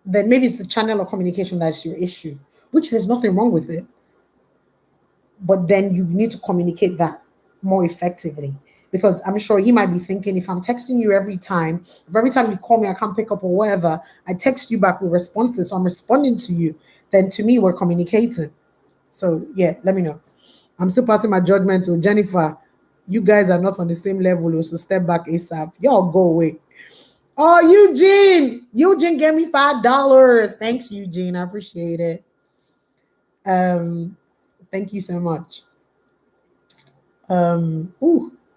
then maybe it's the channel of communication that's your issue, which there's nothing wrong with it. But then you need to communicate that more effectively. Because I'm sure he might be thinking, if I'm texting you every time, if every time you call me, I can't pick up or whatever, I text you back with responses, so I'm responding to you, then to me, we're communicating. So yeah, let me know. I'm still passing my judgment to Jennifer. You guys are not on the same level, so step back ASAP. Y'all go away. Oh, Eugene. Eugene gave me $5. Thanks, Eugene. I appreciate it. Thank you so much.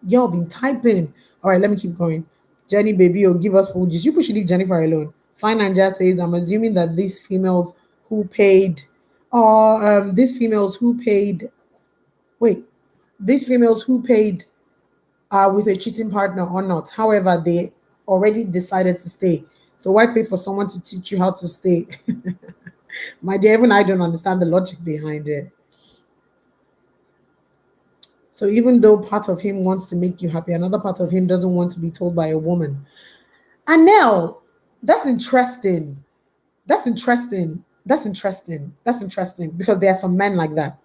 Y'all been typing. All right, let me keep going. Jenny, baby, you'll give us food. You should leave Jennifer alone. Fine Ninja says, I'm assuming that these females who paid, or these females who paid, wait, these females who paid are with a cheating partner or not. However, they already decided to stay. So why pay for someone to teach you how to stay? My dear, even I don't understand the logic behind it. So even though part of him wants to make you happy, another part of him doesn't want to be told by a woman. And now, that's interesting. That's interesting. That's interesting. That's interesting because there are some men like that.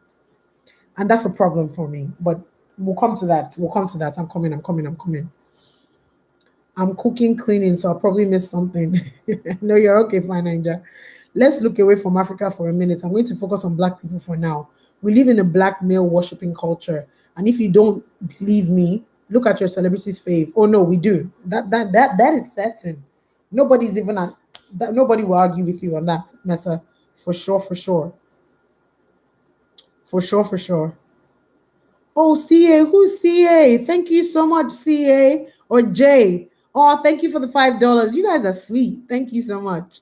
And that's a problem for me. But we'll come to that. We'll come to that. I'm coming. I'm cooking, cleaning, so I'll probably miss something. No, you're okay, fine, Ninja. Let's look away from Africa for a minute. I'm going to focus on Black people for now. We live in a Black male worshipping culture. And if you don't believe me, look at your celebrities' fave. Oh no, we do. That is certain. Nobody's even that. Nobody will argue with you on that, Messa. For sure. Oh, CA, who's CA? Thank you so much, CA or Jay. Oh, thank you for the $5. You guys are sweet. Thank you so much.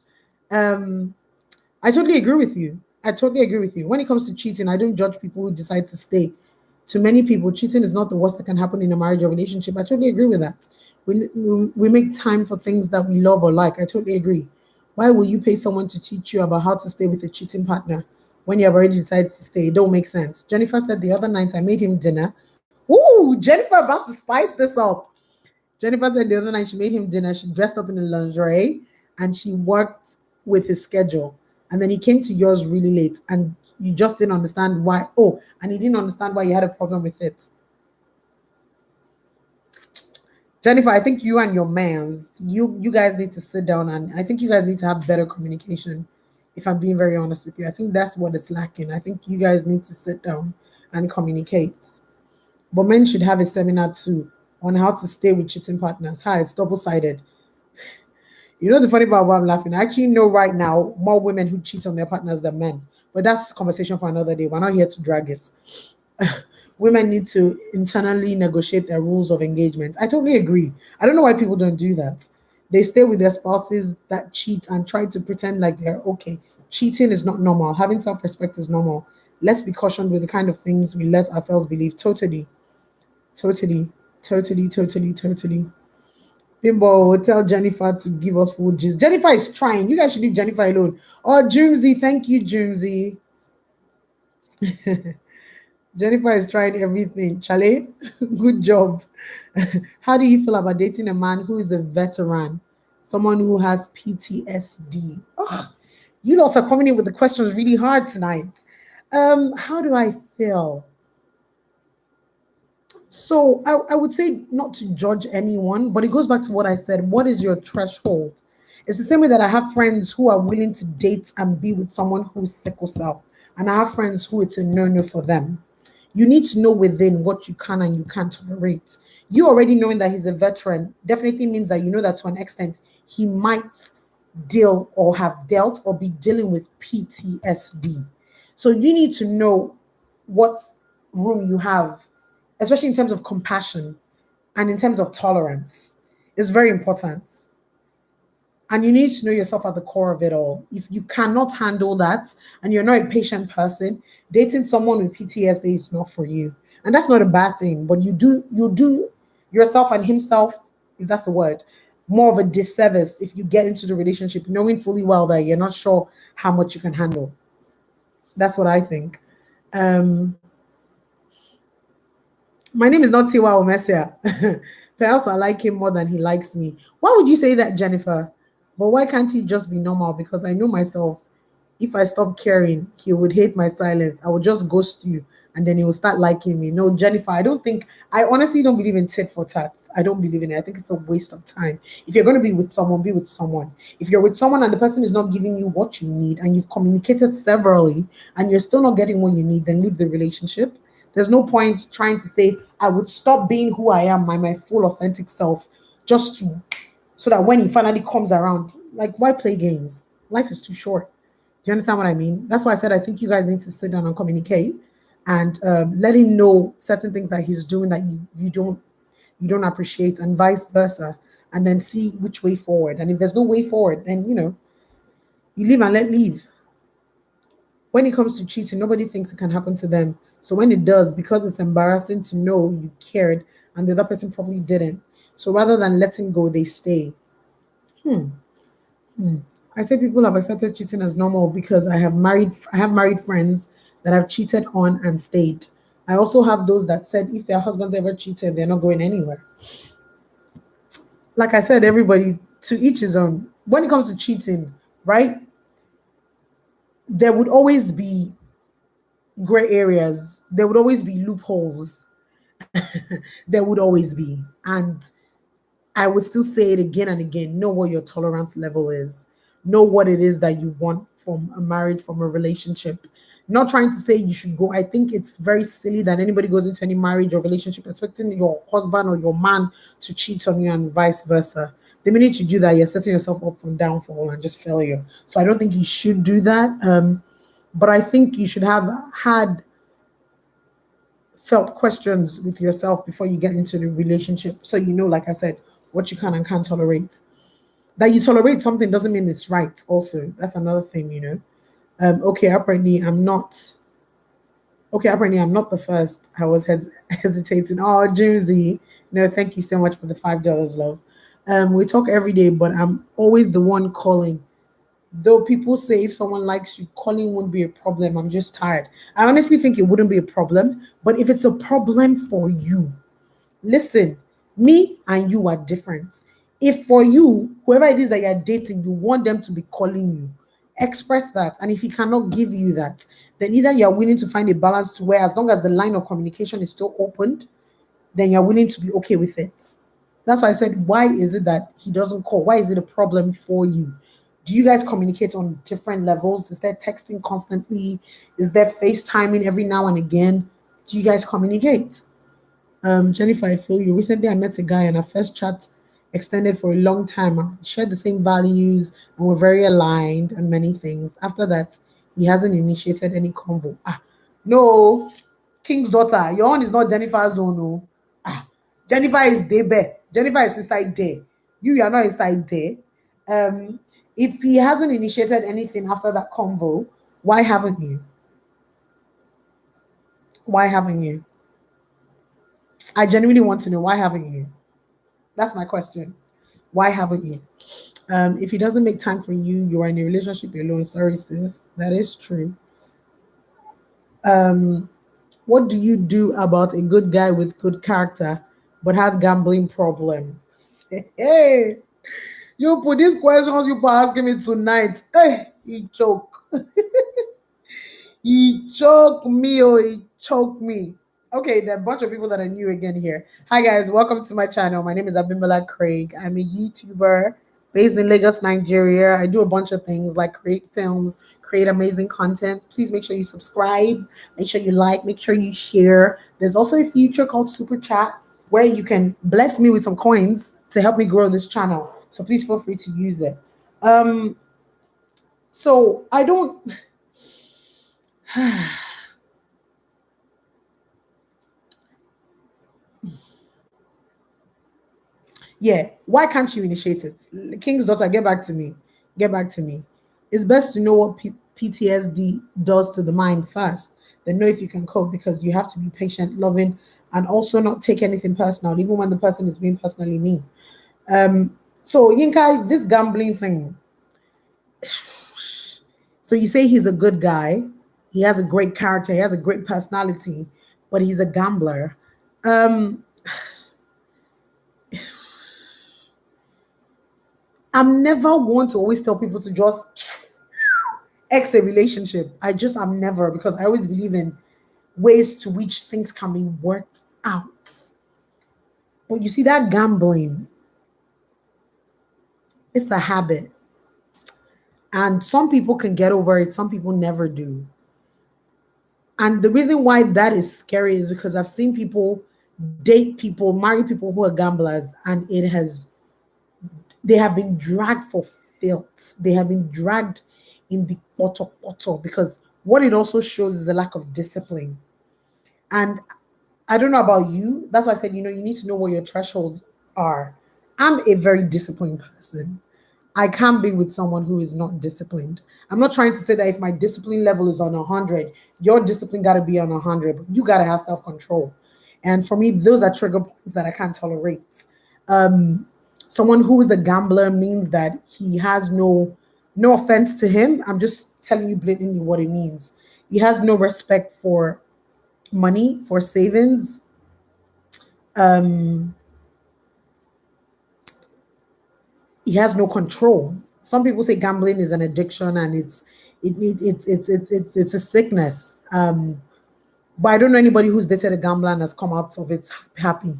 I totally agree with you. When it comes to cheating, I don't judge people who decide to stay. To many people, cheating is not the worst that can happen in a marriage or relationship. I totally agree with that. We make time for things that we love or like. I totally agree. Why will you pay someone to teach you about how to stay with a cheating partner when you have already decided to stay? It don't make sense. Jennifer said the other night I made him dinner. Ooh, Jennifer about to spice this up. Jennifer said the other night she made him dinner. She dressed up in a lingerie and she worked with his schedule. And then he came to yours really late and you just didn't understand why. Oh, and he didn't understand why you had a problem with it. Jennifer, I think you and your mans, you guys need to sit down and I think you guys need to have better communication. If I'm being very honest with you, I think that's what is lacking. I think you guys need to sit down and communicate. But men should have a seminar too on how to stay with cheating partners. Hi, it's double-sided. You know the funny part why I'm laughing? I actually know right now more women who cheat on their partners than men. But that's a conversation for another day. We're not here to drag it. Women need to internally negotiate their rules of engagement. I totally agree. I don't know why people don't do that. They stay with their spouses that cheat and try to pretend like they're okay. Cheating is not normal. Having self-respect is normal. Let's be cautioned with the kind of things we let ourselves believe. Totally. Bimbo, tell Jennifer to give us food. Jennifer is trying. You guys should leave Jennifer alone. Oh, Joomsy, thank you, Joomsy. Jennifer is trying everything. Chale, good job. How do you feel about dating a man who is a veteran, someone who has PTSD? Oh, you lot are coming in with the questions really hard tonight. How do I feel? So I would say not to judge anyone, but it goes back to what I said. What is your threshold? It's the same way that I have friends who are willing to date and be with someone who's sickle cell. And I have friends who it's a no-no for them. You need to know within what you can and you can't tolerate. You already knowing that he's a veteran definitely means that you know that to an extent he might deal or have dealt or be dealing with PTSD. So you need to know what room you have, especially in terms of compassion and in terms of tolerance. It's very important. And you need to know yourself at the core of it all. If you cannot handle that and you're not a patient person, dating someone with PTSD is not for you. And that's not a bad thing, but you do yourself and himself, if that's the word, more of a disservice if you get into the relationship knowing fully well that you're not sure how much you can handle. That's what I think. Um, my name is not Tiwa Omesia. Perhaps I like him more than he likes me. Why would you say that, Jennifer? But why can't he just be normal? Because I know myself. If I stop caring, he would hate my silence. I would just ghost you and then he will start liking me. No, Jennifer, I honestly don't believe in tit for tat. I don't believe in it. I think it's a waste of time. If you're going to be with someone, be with someone. If you're with someone and the person is not giving you what you need and you've communicated severally and you're still not getting what you need, then leave the relationship. There's no point trying to say, I would stop being who I am, my full authentic self, just to, so that when he finally comes around, like, why play games? Life is too short. Do you understand what I mean? That's why I said I think you guys need to sit down and communicate and let him know certain things that he's doing that you don't appreciate, and vice versa, and then see which way forward. And if there's no way forward, then you live and let live. When it comes to cheating, nobody thinks it can happen to them. So when it does, because it's embarrassing to know you cared and the other person probably didn't. So rather than letting go, they stay. Hmm. Hmm. I say people have accepted cheating as normal because I have married friends that have cheated on and stayed. I also have those that said if their husbands ever cheated, they're not going anywhere. Like I said, everybody to each his own. When it comes to cheating, right? There would always be gray areas. There would always be loopholes. There would always be. And I would still say it again and again. Know what your tolerance level is. Know what it is that you want from a marriage, from a relationship. Not trying to say you should go. I think it's very silly that anybody goes into any marriage or relationship expecting your husband or your man to cheat on you and vice versa. The minute you do that, you're setting yourself up for downfall and just failure. So I don't think you should do that. But I think you should have had felt questions with yourself before you get into the relationship. So like I said, what you can and can't tolerate. That you tolerate something doesn't mean it's right. Also, that's another thing. Okay, apparently I'm not. Okay, apparently I'm not the first. I was hesitating. Oh, Jimsy, thank you so much for the $5, love. We talk every day, but I'm always the one calling. Though people say if someone likes you, calling won't be a problem. I'm just tired. I honestly think it wouldn't be a problem, but if it's a problem for you, listen, me and you are different. If for you, whoever it is that you're dating, you want them to be calling you, express that. And if he cannot give you that, then either you're willing to find a balance to where, as long as the line of communication is still opened, then you're willing to be okay with it. That's why I said, why is it that he doesn't call? Why is it a problem for you? Do you guys communicate on different levels? Is there texting constantly? Is there FaceTiming every now and again? Do you guys communicate? Jennifer, I feel you. Recently, I met a guy and our first chat extended for a long time. We shared the same values and we're very aligned on many things. After that, he hasn't initiated any convo. No, King's daughter, your own is not Jennifer's own. No. Jennifer is there. Jennifer is inside there. You are not inside there. Um, if he hasn't initiated anything after that convo, why haven't you? Why haven't you? I genuinely want to know, why haven't you? That's my question. Why haven't you? If he doesn't make time for you, you are in a relationship alone. Sorry, sis. That is true. Um, what do you do about a good guy with good character but has gambling problem? Hey, you put these questions you put asking me tonight. Hey, he choke. He choked me, oh, he choked me. Okay, there are a bunch of people that are new again here. Hi guys, welcome to my channel. My name is Abimbola Craig. I'm a YouTuber based in Lagos, Nigeria. I do a bunch of things like create films, create amazing content. Please make sure you subscribe, make sure you like, make sure you share. There's also a feature called Super Chat where you can bless me with some coins to help me grow this channel. So please feel free to use it. Um, so I don't Yeah, why can't you initiate it? King's daughter, get back to me. Get back to me. It's best to know what PTSD does to the mind first, then know if you can cope, because you have to be patient, loving, and also not take anything personal, even when the person is being personally mean. So Yinka, this gambling thing. So you say he's a good guy. He has a great character. He has a great personality, but he's a gambler. Um, I'm never one to always tell people to just X a relationship. I'm never, because I always believe in ways to which things can be worked out. But you see, that gambling, it's a habit. And some people can get over it, some people never do. And the reason why that is scary is because I've seen people date people, marry people who are gamblers, and they have been dragged for filth. They have been dragged in the poto because what it also shows is a lack of discipline. And I don't know about you. That's why I said, you need to know what your thresholds are. I'm a very disciplined person. I can't be with someone who is not disciplined. I'm not trying to say that if my discipline level is on 100, your discipline got to be on 100, but you got to have self control. And for me, those are trigger points that I can't tolerate. Um, Someone who is a gambler means that he has no offense to him. I'm just telling you blatantly what it means. He has no respect for money, for savings. Um, he has no control. Some people say gambling is an addiction and it's a sickness. But I don't know anybody who's dated a gambler and has come out of it happy.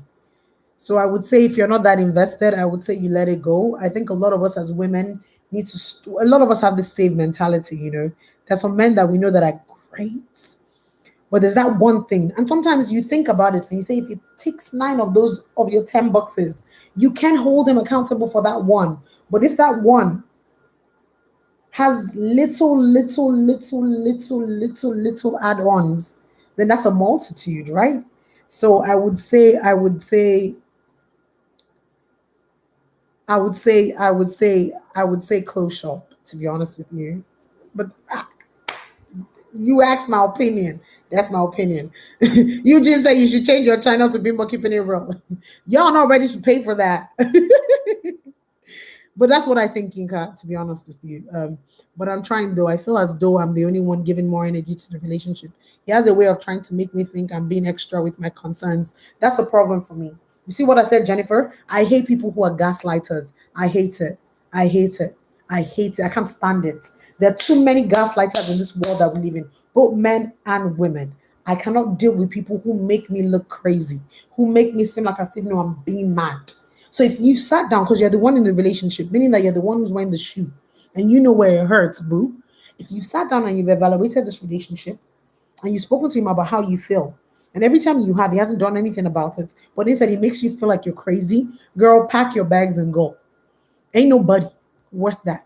So I would say if you're not that invested, I would say you let it go. I think a lot of us as women need to. A lot of us have this save mentality. There's some men that we know that are great, but there's that one thing, and sometimes you think about it and you say if it ticks 9 of your 10 boxes, you can hold him accountable for that one. But if that one has little add-ons, then that's a multitude, right? So I would say close shop, to be honest with you. But you asked my opinion. That's my opinion. You just say you should change your channel to Bimbo Keeping It Real. Y'all not ready to pay for that. But that's what I think, Kinka, to be honest with you. But I'm trying though. I feel as though I'm the only one giving more energy to the relationship. He has a way of trying to make me think I'm being extra with my concerns. That's a problem for me. You see what I said, Jennifer? I hate people who are gaslighters. I hate it. I hate it. I hate it. I can't stand it. There are too many gaslighters in this world that we live in, both men and women. I cannot deal with people who make me look crazy, who make me seem like as if no, I'm being mad. So if you sat down, because you're the one in the relationship, meaning that you're the one who's wearing the shoe, and you know where it hurts, boo. If you sat down and you've evaluated this relationship, and you've spoken to him about how you feel, and every time you have, he hasn't done anything about it, but instead he makes you feel like you're crazy, girl, pack your bags and go. Ain't nobody worth that.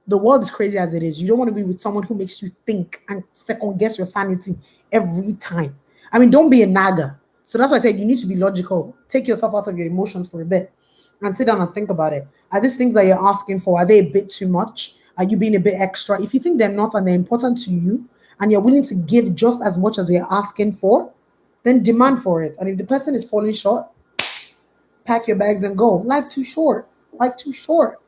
The world is crazy as it is. You don't want to be with someone who makes you think and second guess your sanity every time. I mean, don't be a naga. So that's why I said you need to be logical. Take yourself out of your emotions for a bit and sit down and think about it. Are these things that you're asking for, are they a bit too much? Are you being a bit extra? If you think they're not and they're important to you and you're willing to give just as much as you're asking for, then demand for it. And if the person is falling short, pack your bags and go. Life too short. Life too short.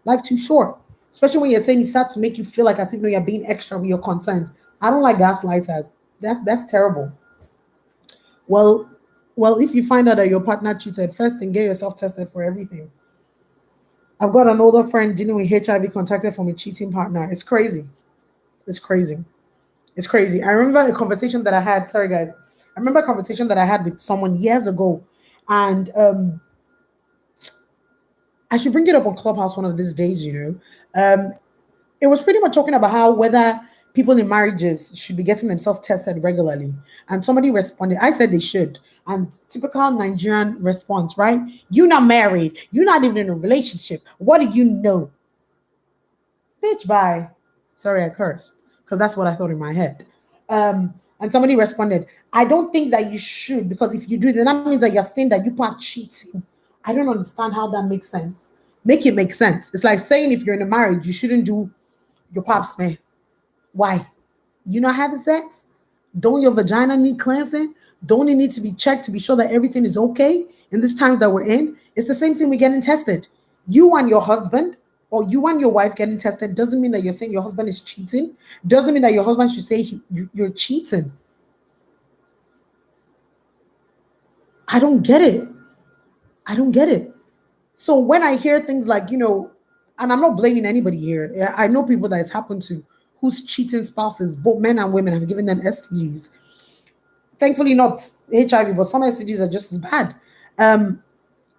Life too short. Especially when you're saying it starts to make you feel like as if you're being extra with your concerns. I don't like gaslighters. That's terrible. Well, well, if you find out that your partner cheated, first thing get yourself tested for everything. I've got an older friend dealing with HIV contacted from a cheating partner. It's crazy. It's crazy. It's crazy. I remember a conversation that I had. Sorry, guys. I remember a conversation that I had with someone years ago, and I should bring it up on Clubhouse one of these days. It was pretty much talking about how whether people in marriages should be getting themselves tested regularly. And somebody responded, I said they should. And typical Nigerian response, right? You're not married. You're not even in a relationship. What do you know? Bitch, bye. Sorry, I cursed because that's what I thought in my head. And somebody responded, I don't think that you should, because if you do, then that means that you're saying that you are cheating. I don't understand how that makes sense. Make it make sense. It's like saying if you're in a marriage, you shouldn't do your pap smear. Why? You not having sex? Don't your vagina need cleansing? Don't it need to be checked to be sure that everything is okay in these times that we're in? It's the same thing with getting tested. You and your husband or you and your wife getting tested doesn't mean that you're saying your husband is cheating. Doesn't mean that your husband should say you're cheating. I don't get it. I don't get it. So when I hear things like, and I'm not blaming anybody here. I know people that it's happened to whose cheating spouses, both men and women, have given them STDs. Thankfully, not HIV, but some STDs are just as bad. And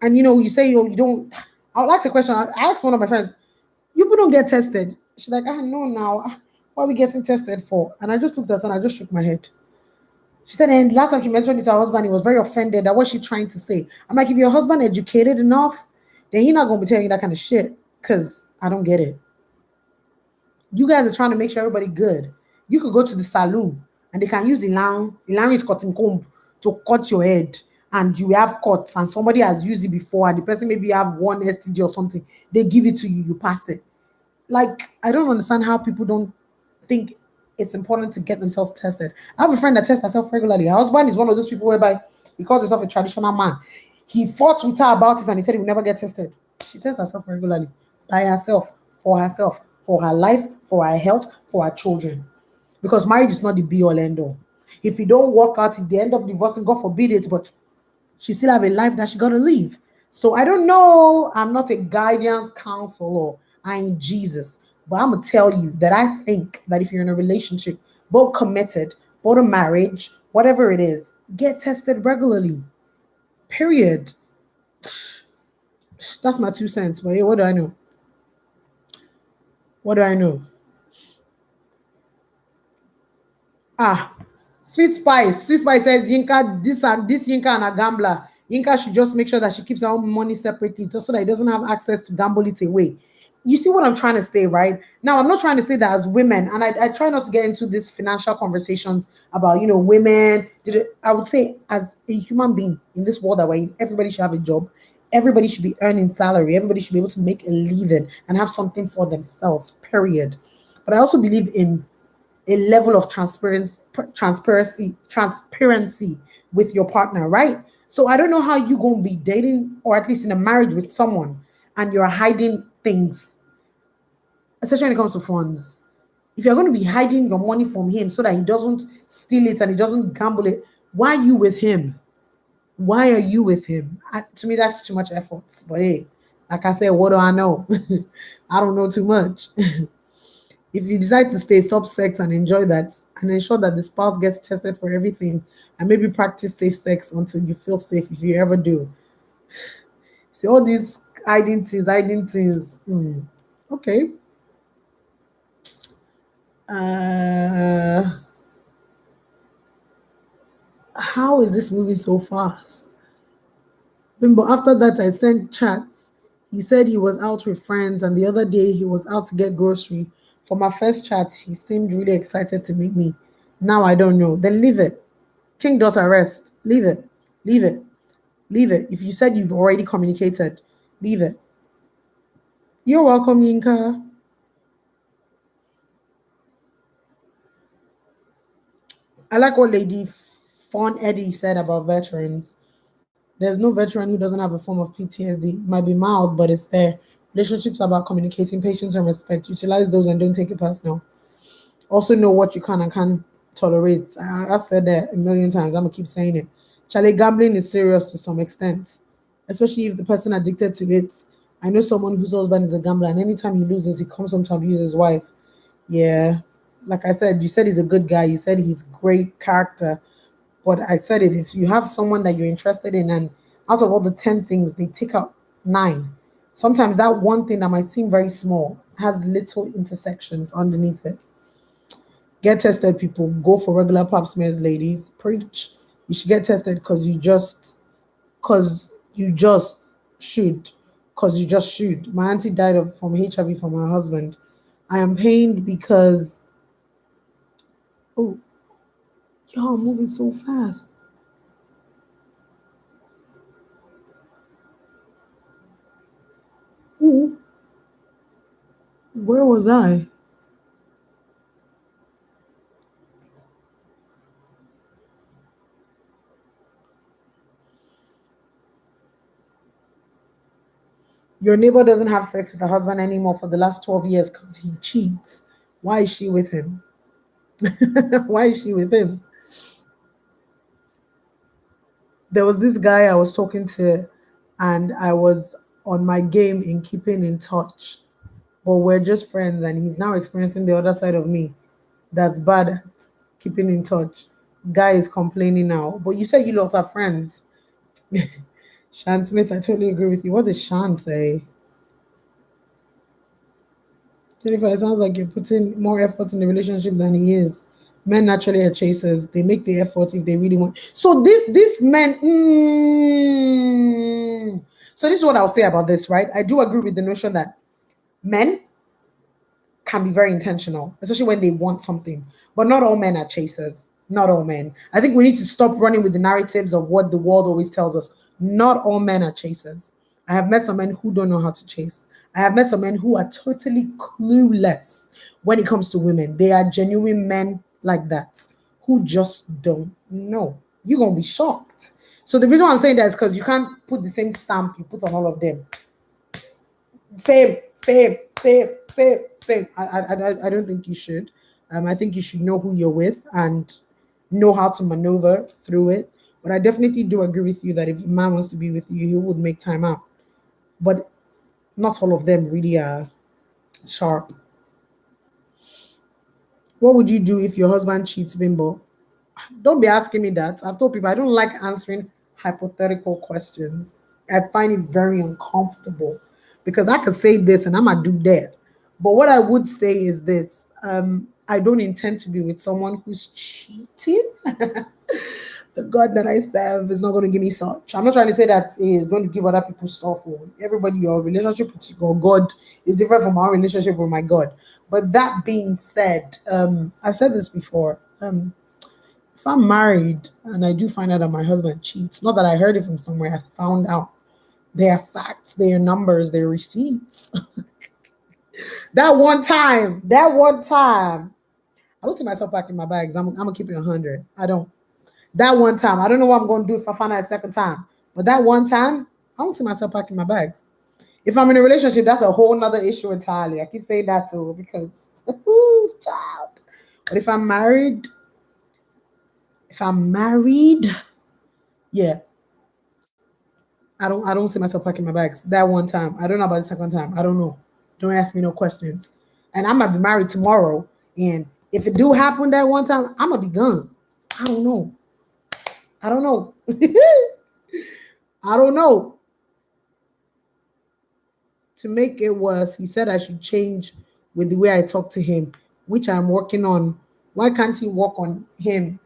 you say you don't. I'll ask a question. I asked one of my friends, "You people don't get tested." She's like, no, now. What are we getting tested for? And I just looked at her and I just shook my head. She said, and last time she mentioned it to her husband, he was very offended. That was she trying to say. I'm like, if your husband educated enough, then he's not gonna be telling you that kind of shit. Cause I don't get it. You guys are trying to make sure everybody good. You could go to the saloon and they can use Ilan is cutting comb to cut your head, and you have cuts, and somebody has used it before, and the person maybe have one STD or something. They give it to you, you pass it. Like, I don't understand how people don't think it's important to get themselves tested. I have a friend that tests herself regularly. Her husband is one of those people whereby he calls himself a traditional man. He fought with her about it and he said he will never get tested. She tests herself regularly by herself, for her life, for her health, for her children. Because marriage is not the be all end all. If you don't work out, if they end up divorcing, God forbid it, but she still have a life that she got to live. So I don't know. I'm not a guidance counselor. I ain't Jesus. But I'm going to tell you that I think that if you're in a relationship, both committed, both a marriage, whatever it is, get tested regularly. Period. That's my 2 cents. But hey, what do I know? What do I know? Ah, Sweet Spice. Sweet Spice says Yinka, this Yinka and a gambler. Yinka should just make sure that she keeps her own money separately just so that he doesn't have access to gamble it away. You see what I'm trying to say, right? Now, I'm not trying to say that as women, and I try not to get into these financial conversations about, women. I would say, as a human being in this world that we're in, everybody should have a job. Everybody should be earning salary. Everybody should be able to make a living and have something for themselves, period. But I also believe in a level of transparency with your partner, right? So I don't know how you gonna be dating or at least in a marriage with someone and you're hiding things, especially when it comes to funds. If you're going to be hiding your money from him so that he doesn't steal it and he doesn't gamble it, why are you with him? Why are you with him? To me, that's too much effort. But hey, like I said, what do I know? I don't know too much. If you decide to stay sub-sex and enjoy that and ensure that the spouse gets tested for everything and maybe practice safe sex until you feel safe if you ever do. See, all these hiding things. Okay. Uh, how is this moving so fast? But after that, I sent chats. He said he was out with friends, and the other day he was out to get grocery. For my first chat, he seemed really excited to meet me. Now I don't know. Then leave it. King does arrest. Leave it. Leave it. Leave it. If you said you've already communicated, leave it. You're welcome, Yinka. I like what Lady Fawn Eddie said about veterans. There's no veteran who doesn't have a form of PTSD. It might be mild, but it's there. Relationships are about communicating, patience, and respect. Utilize those and don't take it personal. Also know what you can and can't tolerate. I said that a million times. I'm gonna keep saying it. Charlie, gambling is serious to some extent, especially if the person addicted to it. I know someone whose husband is a gambler, and anytime he loses, he comes home to abuse his wife. Yeah, like I said, you said he's a good guy. You said he's great character, but I said it. If you have someone that you're interested in, and out of all the 10 things, they take out nine. Sometimes that one thing that might seem very small has little intersections underneath it. Get tested, people. Go for regular pap smears, ladies. Preach. You should get tested because you just should. Because you just should. My auntie died from HIV from her husband. I am pained because, oh, y'all moving so fast. Ooh, where was I? Your neighbor doesn't have sex with her husband anymore for the last 12 years because he cheats. Why is she with him? Why is she with him? There was this guy I was talking to, and I was on my game in keeping in touch. But we're just friends, and he's now experiencing the other side of me that's bad at keeping in touch. Guy is complaining now. But you said you lost our friends. Shan Smith, I totally agree with you. What does Shan say? Jennifer, it sounds like you're putting more effort in the relationship than he is. Men naturally are chasers. They make the effort if they really want. So this men. So this is what I'll say about this, right? I do agree with the notion that men can be very intentional, especially when they want something. But not all men are chasers. Not all men. I think we need to stop running with the narratives of what the world always tells us. Not all men are chasers. I have met some men who don't know how to chase. I have met some men who are totally clueless when it comes to women. They are genuine men like that who just don't know. You're going to be shocked. So the reason why I'm saying that is because you can't put the same stamp you put on all of them. Same. I don't think you should. I think you should know who you're with and know how to maneuver through it. But I definitely do agree with you that if a man wants to be with you, he would make time out. But not all of them really are sharp. What would you do if your husband cheats, Bimbo? Don't be asking me that. I've told people I don't like answering hypothetical questions. I find it very uncomfortable because I could say this and I'm gonna do that. But what I would say is this: I don't intend to be with someone who's cheating. The God that I serve is not going to give me such. I'm not trying to say that he is going to give other people stuff. Or everybody, your relationship with your God is different from our relationship with my God. But that being said, I've said this before. If I'm married and I do find out that my husband cheats, not that I heard it from somewhere, I found out. There are facts, there are numbers, there are receipts. that one time, I don't see myself back in my bags. I'm gonna keep it 100. I don't. That one time, I don't know what I'm going to do if I find out a second time. But that one time, I don't see myself packing my bags. If I'm in a relationship, that's a whole nother issue entirely. I keep saying that too because, child. But if I'm married, yeah, I don't see myself packing my bags. That one time, I don't know about the second time. I don't know. Don't ask me no questions. And I might be married tomorrow, and if it do happen that one time, I'm gonna be gone. I don't know. I don't know. I don't know. To make it worse, he said I should change with the way I talk to him, which I'm working on. Why can't he work on him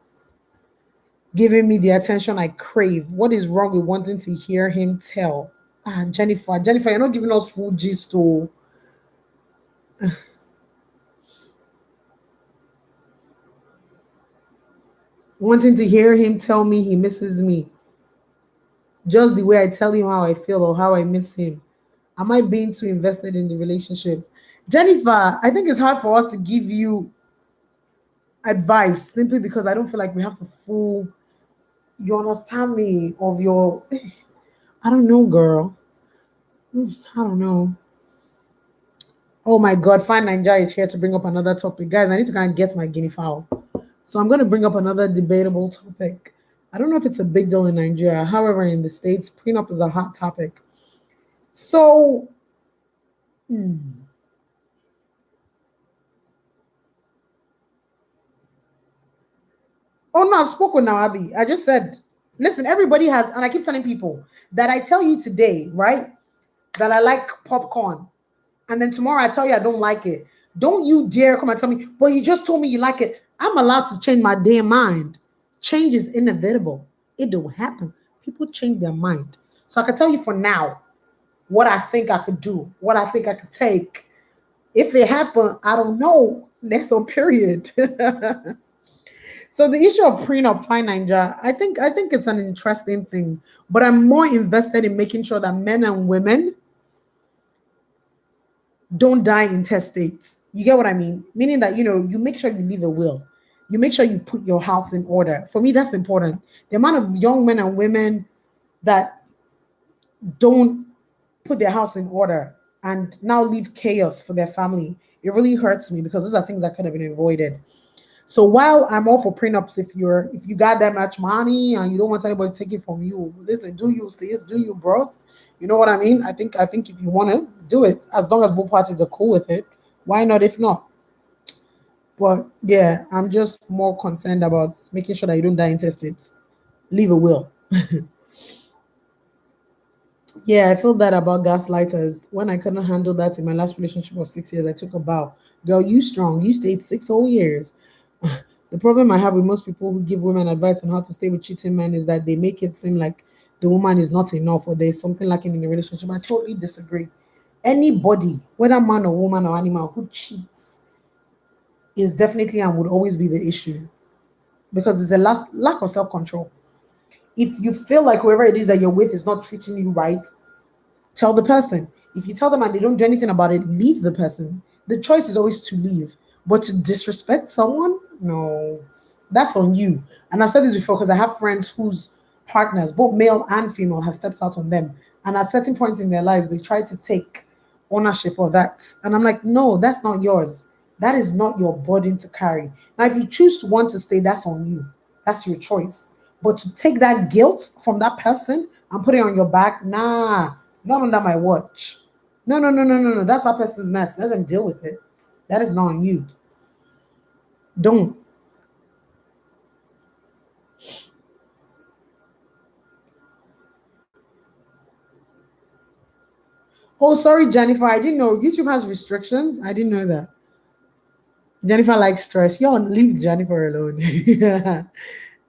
giving me the attention I crave? What is wrong with wanting to hear him tell? Jennifer, you're not giving us full gist. Oh. Wanting to hear him tell me he misses me, just the way I tell him how I feel or how I miss him. Am I being too invested in the relationship? Jennifer, I think it's hard for us to give you advice simply because I don't feel like we have to fool you understand me of your I don't know, girl. I don't know. Oh my god, Fine Ninja is here to bring up another topic. Guys, I need to go and get my guinea fowl. So I'm gonna bring up another debatable topic. I don't know if it's a big deal in Nigeria. However, in the States, prenup is a hot topic. So oh no, I've spoken now, Abby. I just said, listen, everybody has, and I keep telling people that I tell you today, right, that I like popcorn. And then tomorrow I tell you I don't like it. Don't you dare come and tell me, well, you just told me you like it. I'm allowed to change my damn mind. Change is inevitable. It will happen. People change their mind. So I can tell you for now what I think I could do, what I think I could take. If it happened, I don't know. That's on period. So the issue of prenup, fine Ninja, I think it's an interesting thing, but I'm more invested in making sure that men and women don't die intestate. You get what I mean? Meaning that, you make sure you leave a will. You make sure you put your house in order. For me, that's important. The amount of young men and women that don't put their house in order and now leave chaos for their family, it really hurts me because those are things that could have been avoided. So while I'm all for prenups, if you got that much money and you don't want anybody to take it from you, listen, do you sis, do you bros? You know what I mean? I think if you want to do it, as long as both parties are cool with it, why not? If not, but yeah, I'm just more concerned about making sure that you don't die intestate. Leave a will. Yeah, I feel that about gaslighters. When I couldn't handle that in my last relationship of 6 years, I took a bow. Girl, you strong. You stayed 6 whole years. The problem I have with most people who give women advice on how to stay with cheating men is that they make it seem like the woman is not enough or there's something lacking in the relationship. I totally disagree. Anybody, whether man or woman or animal, who cheats is definitely and would always be the issue because it's a lack of self control. If you feel like whoever it is that you're with is not treating you right, tell the person. If you tell them and they don't do anything about it, leave the person. The choice is always to leave. But to disrespect someone, no, that's on you. And I've said this before because I have friends whose partners, both male and female, have stepped out on them. And at certain points in their lives, they try to take ownership of that. And I'm like, no, that's not yours. That is not your burden to carry. Now, if you choose to want to stay, that's on you. That's your choice. But to take that guilt from that person and put it on your back, nah, not under my watch. No, no, no, no, no, no. That's that person's mess. Let them deal with it. That is not on you. Don't. Oh, sorry, Jennifer. I didn't know YouTube has restrictions. I didn't know that. Jennifer likes stress. Y'all leave Jennifer alone. Yeah.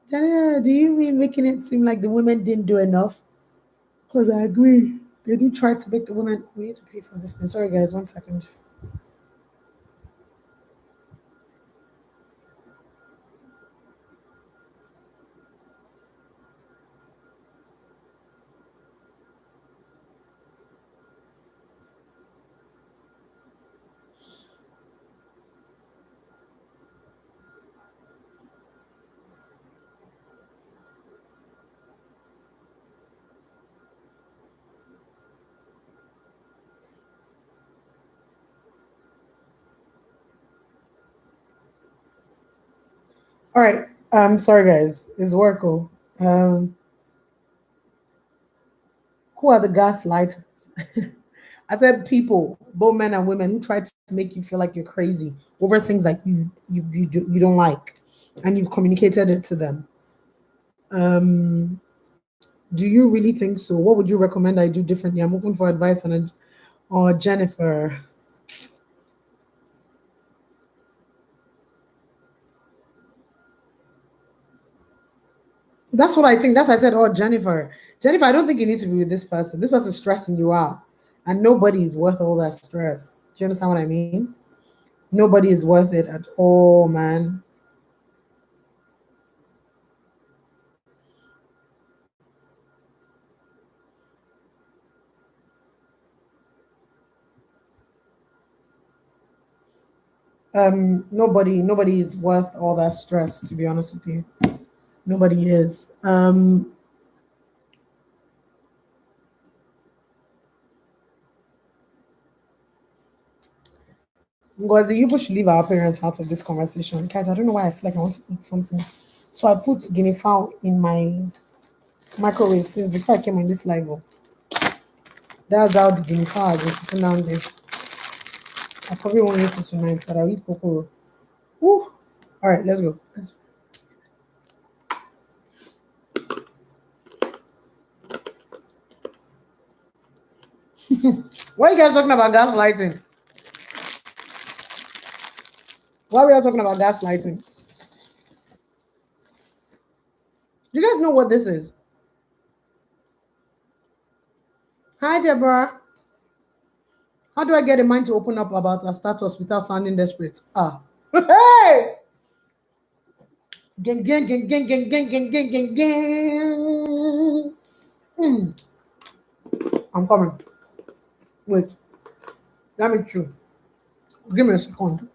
Jennifer, do you mean making it seem like the women didn't do enough? Because I agree. They do try to make the women. We need to pay for this thing. Sorry, guys. 1 second. All right. Sorry, guys. It's work. Oh. Um, who are the gaslighters? I said people, both men and women, who try to make you feel like you're crazy over things that you don't like, and you've communicated it to them. Um, do you really think so? What would you recommend I do differently? I'm open for advice and or Jennifer. That's what I think. That's why I said, oh Jennifer. Jennifer, I don't think you need to be with this person. This person's stressing you out. And nobody is worth all that stress. Do you understand what I mean? Nobody is worth it at all, man. Nobody is worth all that stress, to be honest with you. Nobody is. Ngozi, you should leave our parents out of this conversation. Guys, I don't know why I feel like I want to eat something. So I put guinea fowl in my microwave since before I came on this live. Oh. That's how the guinea fowl has been sitting down there. I probably won't eat it tonight, but I'll eat kokoro. Woo. All right, let's go. Why are you guys talking about gaslighting? Why are we all talking about gaslighting? Do you guys know what this is? Hi, Deborah. How do I get a mind to open up about our status without sounding desperate? Ah. Hey! Gang, gang, gang, gang, gang, gang, gang, gang, gang, gang. Mm, I'm coming. Wait, let me chew. Give me a second.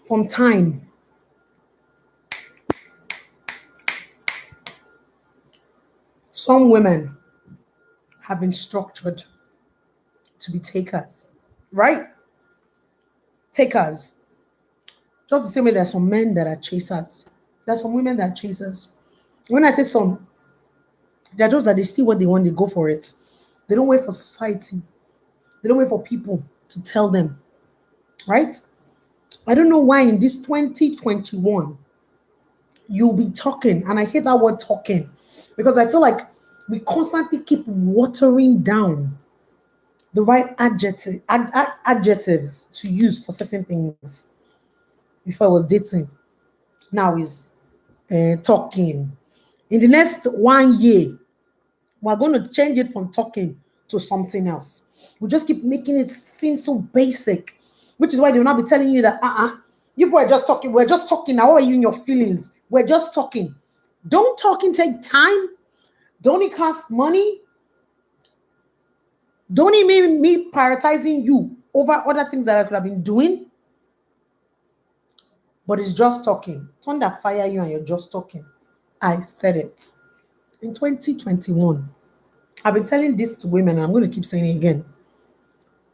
From time. Some women have been structured to be takers, right? Takers. Just the same way there's some men that are chasers. There's some women that are chasers. When I say some, they're those that they see what they want, they go for it. They don't wait for society. They don't wait for people to tell them, right? I don't know why in this 2021 you'll be talking, and I hate that word talking because I feel like we constantly keep watering down the right adjectives to use for certain things. Before I was dating, now is talking. In the next 1 year, we're going to change it from talking to something else. We just keep making it seem so basic, which is why they will not be telling you that, you people are just talking. We're just talking. How are you in your feelings? We're just talking. Don't talking take time. Don't it cost money? Don't it mean me prioritizing you over other things that I could have been doing? But it's just talking. Thunder fire you and you're just talking. I said it. In 2021, I've been telling this to women, and I'm going to keep saying it again.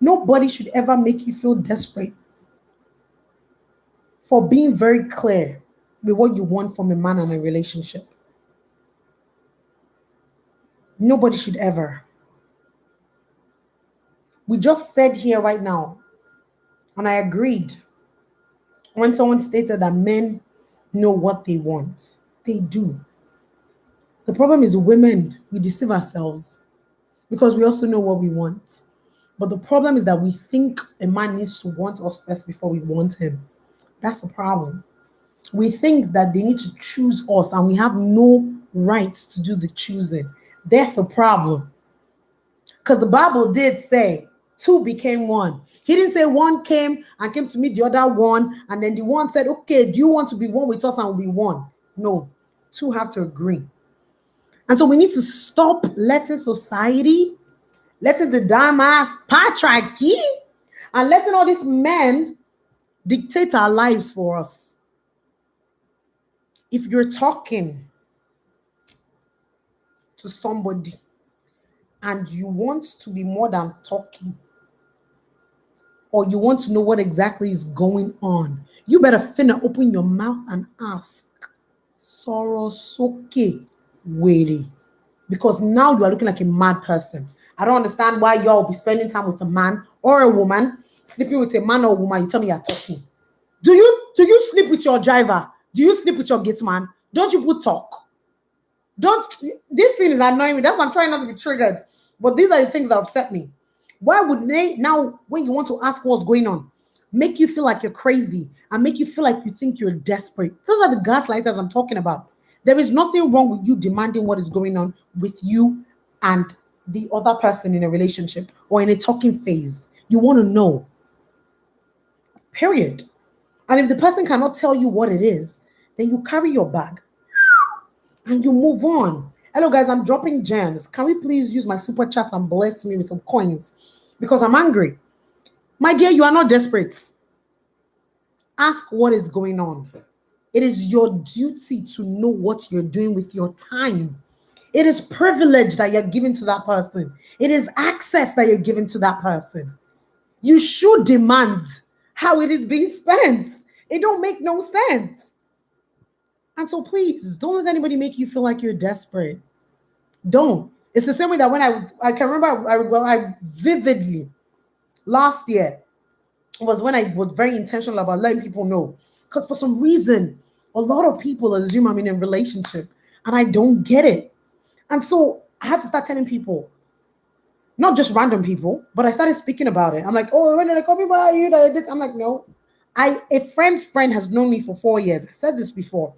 Nobody should ever make you feel desperate for being very clear with what you want from a man and a relationship. Nobody should ever. We just said here right now, and I agreed when someone stated that men know what they want. They do. The problem is women, we deceive ourselves because we also know what we want. But the problem is that we think a man needs to want us first before we want him. That's the problem. We think that they need to choose us and we have no right to do the choosing. That's the problem. Because the Bible did say two became one. He didn't say one came to meet the other one, and then the one said, okay, do you want to be one with us and we'll be one? No, two have to agree. And so we need to stop letting society, letting the damn ass patriarchy, and letting all these men dictate our lives for us. If you're talking to somebody and you want to be more than talking, or you want to know what exactly is going on, you better finna open your mouth and ask. Sorosoke were. Because now you are looking like a mad person. I don't understand why y'all be spending time with a man or a woman, sleeping with a man or a woman. You tell me you're talking. Do you sleep with your driver? Do you sleep with your gate man? Don't you put talk? This thing is annoying me. That's why I'm trying not to be triggered. But these are the things that upset me. Why would they now, when you want to ask what's going on, make you feel like you're crazy and make you feel like you think you're desperate? Those are the gaslighters I'm talking about. There is nothing wrong with you demanding what is going on with you and the other person in a relationship or in a talking phase. You want to know. Period. And if the person cannot tell you what it is, then you carry your bag and you move on. Hello, guys, I'm dropping gems. Can we please use my super chat and bless me with some coins? Because I'm angry. My dear, you are not desperate. Ask what is going on. It is your duty to know what you're doing with your time. It is privilege that you're giving to that person. It is access that you're giving to that person. You should demand how it is being spent. It don't make no sense. And so please, don't let anybody make you feel like you're desperate. Don't. It's the same way that when I can remember I vividly last year was when I was very intentional about letting people know. Because for some reason, a lot of people assume I'm in a relationship and I don't get it. And so I had to start telling people, not just random people, but I started speaking about it. I'm like, oh, when did I call me by you? I'm like, no. A friend's friend has known me for 4 years. I said this before.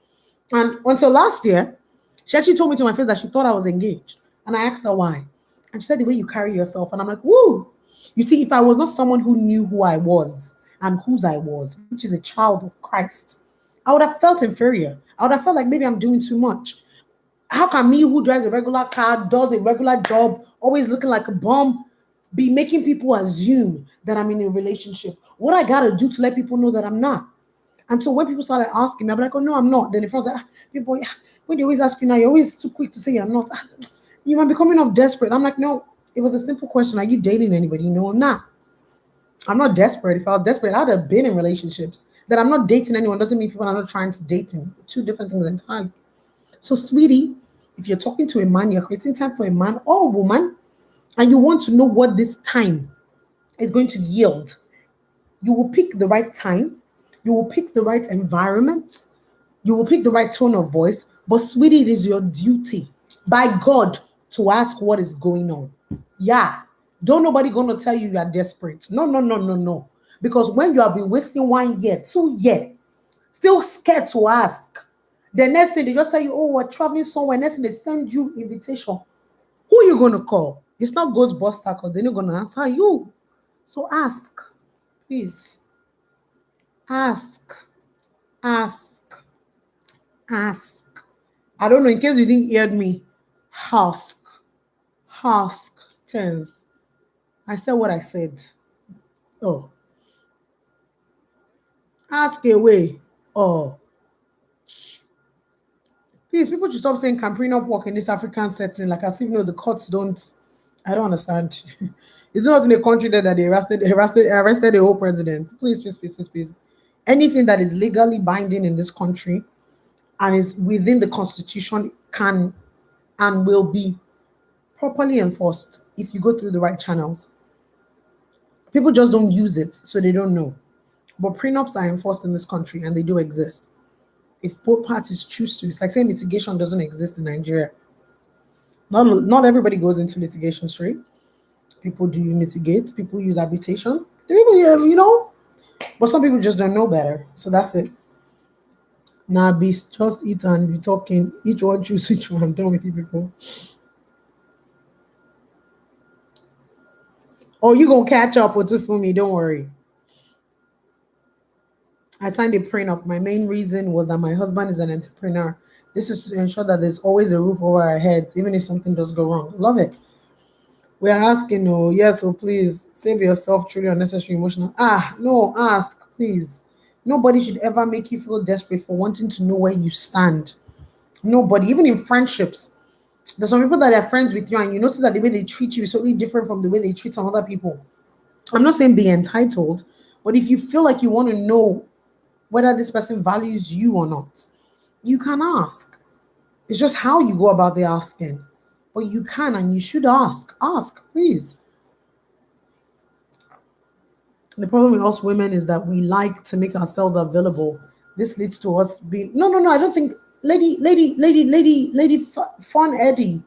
And until last year, she actually told me to my face that she thought I was engaged. And I asked her why. And she said, the way you carry yourself. And I'm like, woo. You see, if I was not someone who knew who I was and whose I was, which is a child of Christ, I would have felt inferior. I would have felt like maybe I'm doing too much. How can me, who drives a regular car, does a regular job, always looking like a bum, be making people assume that I'm in a relationship? What I got to do to let people know that I'm not? And so when people started asking me, I'm like, oh, no, I'm not. Then in front of people, when they always ask you now, you're always too quick to say you're not. You might be coming off desperate. I'm like, no, it was a simple question. Are you dating anybody? No, I'm not. I'm not desperate. If I was desperate, I'd have been in relationships. That I'm not dating anyone doesn't mean people are not trying to date me. Two different things entirely. So, sweetie, if you're talking to a man, you're creating time for a man or a woman, and you want to know what this time is going to yield, you will pick the right time, you will pick the right environment, you will pick the right tone of voice. But, sweetie, it is your duty by God to ask what is going on. Yeah. Don't nobody gonna tell you are desperate. No, no, no, no, no. Because when you have been wasting 1 year, 2 year, still scared to ask. The next thing they just tell you, oh, we're traveling somewhere. Next thing they send you invitation. Who are you gonna call? It's not Ghostbuster because they're not gonna answer you. So ask, please. Ask, ask, ask. I don't know. In case you didn't hear me, ask, ask. Tens. I said what I said. Oh, ask away. Oh, please, people should stop saying can prenup work in this African setting, like as if the courts don't. I don't understand. Is it not in a country that they arrested the whole president? Please, please, please, please, please. Anything that is legally binding in this country and is within the constitution can and will be properly enforced if you go through the right channels. People just don't use it, so they don't know. But prenups are enforced in this country and they do exist. If both parties choose to, it's like saying litigation doesn't exist in Nigeria. Not everybody goes into litigation straight. People do mitigate. People use arbitration. People, but some people just don't know better. So that's it. Now be just eat and be talking. Each one choose which one. I'm done with you people. Oh, you gonna catch up with Tufumi? Don't worry. I signed a prenup. My main reason was that my husband is an entrepreneur. This is to ensure that there's always a roof over our heads, even if something does go wrong. Love it. We are asking, oh, yes, so please save yourself truly unnecessary emotional. No, ask, please. Nobody should ever make you feel desperate for wanting to know where you stand. Nobody, even in friendships. There's some people that are friends with you, and you notice that the way they treat you is totally different from the way they treat some other people. I'm not saying be entitled, but if you feel like you want to know whether this person values you or not, you can ask. It's just how you go about the asking. But you can and you should ask. Ask, please. The problem with us women is that we like to make ourselves available. This leads to us being no. I don't think lady fun Eddie.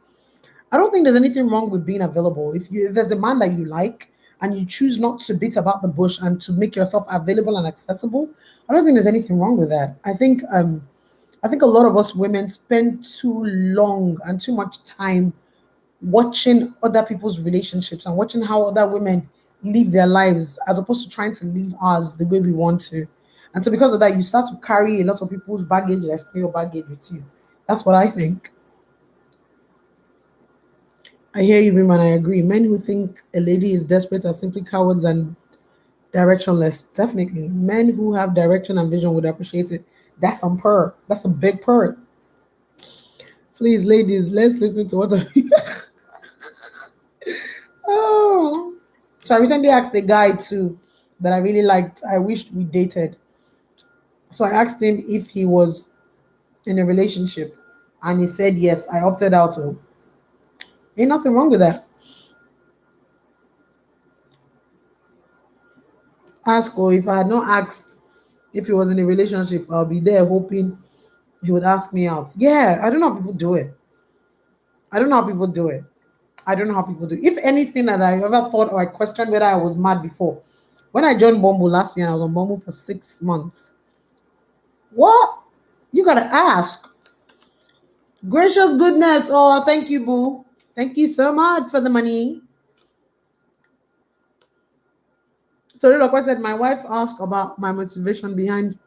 I don't think there's anything wrong with being available. If there's a man that you like and you choose not to beat about the bush and to make yourself available and accessible, I don't think there's anything wrong with that. I think a lot of us women spend too long and too much time watching other people's relationships and watching how other women live their lives as opposed to trying to live ours the way we want to. And so because of that, you start to carry a lot of people's baggage, like your baggage with you. That's what I think. I hear you, Bim, and I agree. Men who think a lady is desperate are simply cowards and directionless. Definitely. Men who have direction and vision would appreciate it. That's some purr. That's a big purr. Please, ladies, let's listen to what Oh. So I recently asked a guy too that I really liked. I wished we dated. So I asked him if he was in a relationship and he said yes. I opted out. Oh, ain't nothing wrong with that. Ask or if I had not asked if he was in a relationship, I'll be there hoping he would ask me out. Yeah, I don't know how people do it. I don't know how people do it. I don't know how people do it. If anything that I ever thought or I questioned whether I was mad before. When I joined Bumble last year, I was on Bumble for 6 months. What? You gotta ask. Gracious goodness. Oh, thank you, boo. Thank you so much for the money. So, like I said, my wife asked about my motivation behind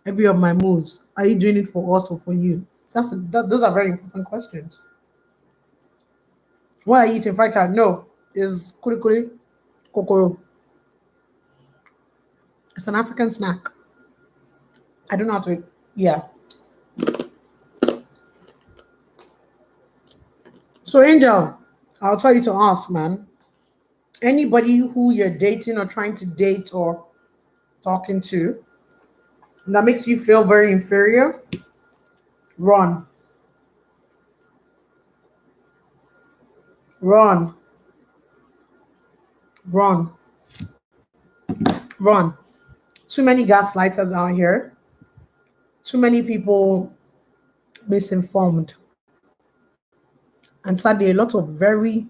every of my moves. Are you doing it for us or for you? Those are very important questions. What are you eating? Fried carrot? No, is kuri kuri kokoro. It's an African snack. I don't know how to. Yeah. So, Angel, I'll tell you to ask, man. Anybody who you're dating or trying to date or talking to that makes you feel very inferior, run, run, run, run. Too many gaslighters out here, too many people misinformed, and sadly, a lot of very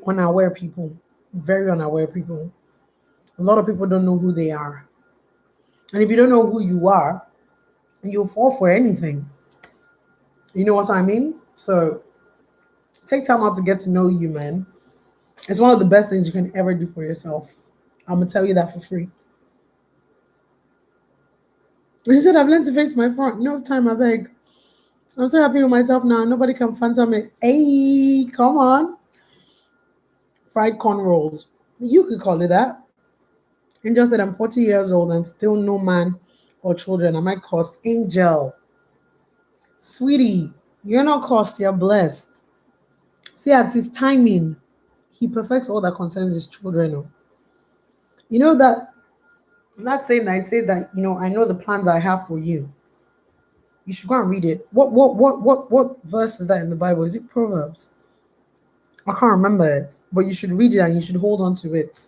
unaware people, very unaware people. A lot of people don't know who they are. And if you don't know who you are, you'll fall for anything. You know what I mean? So take time out to get to know you, man. It's one of the best things you can ever do for yourself. I'm gonna tell you that for free. He said, I've learned to face my front. No time, I beg. I'm so happy with myself now. Nobody can phantom it. Hey, come on. Fried corn rolls. You could call it that. Angel said, I'm 40 years old and still no man or children. Am I cursed? Angel, sweetie, you're not cursed. You're blessed. See, at his timing, he perfects all that concerns his children. Oh. You know that saying that it says that, I know the plans I have for you. You should go and read it. What verse is that in the Bible? Is it Proverbs? I can't remember it, but you should read it and you should hold on to it.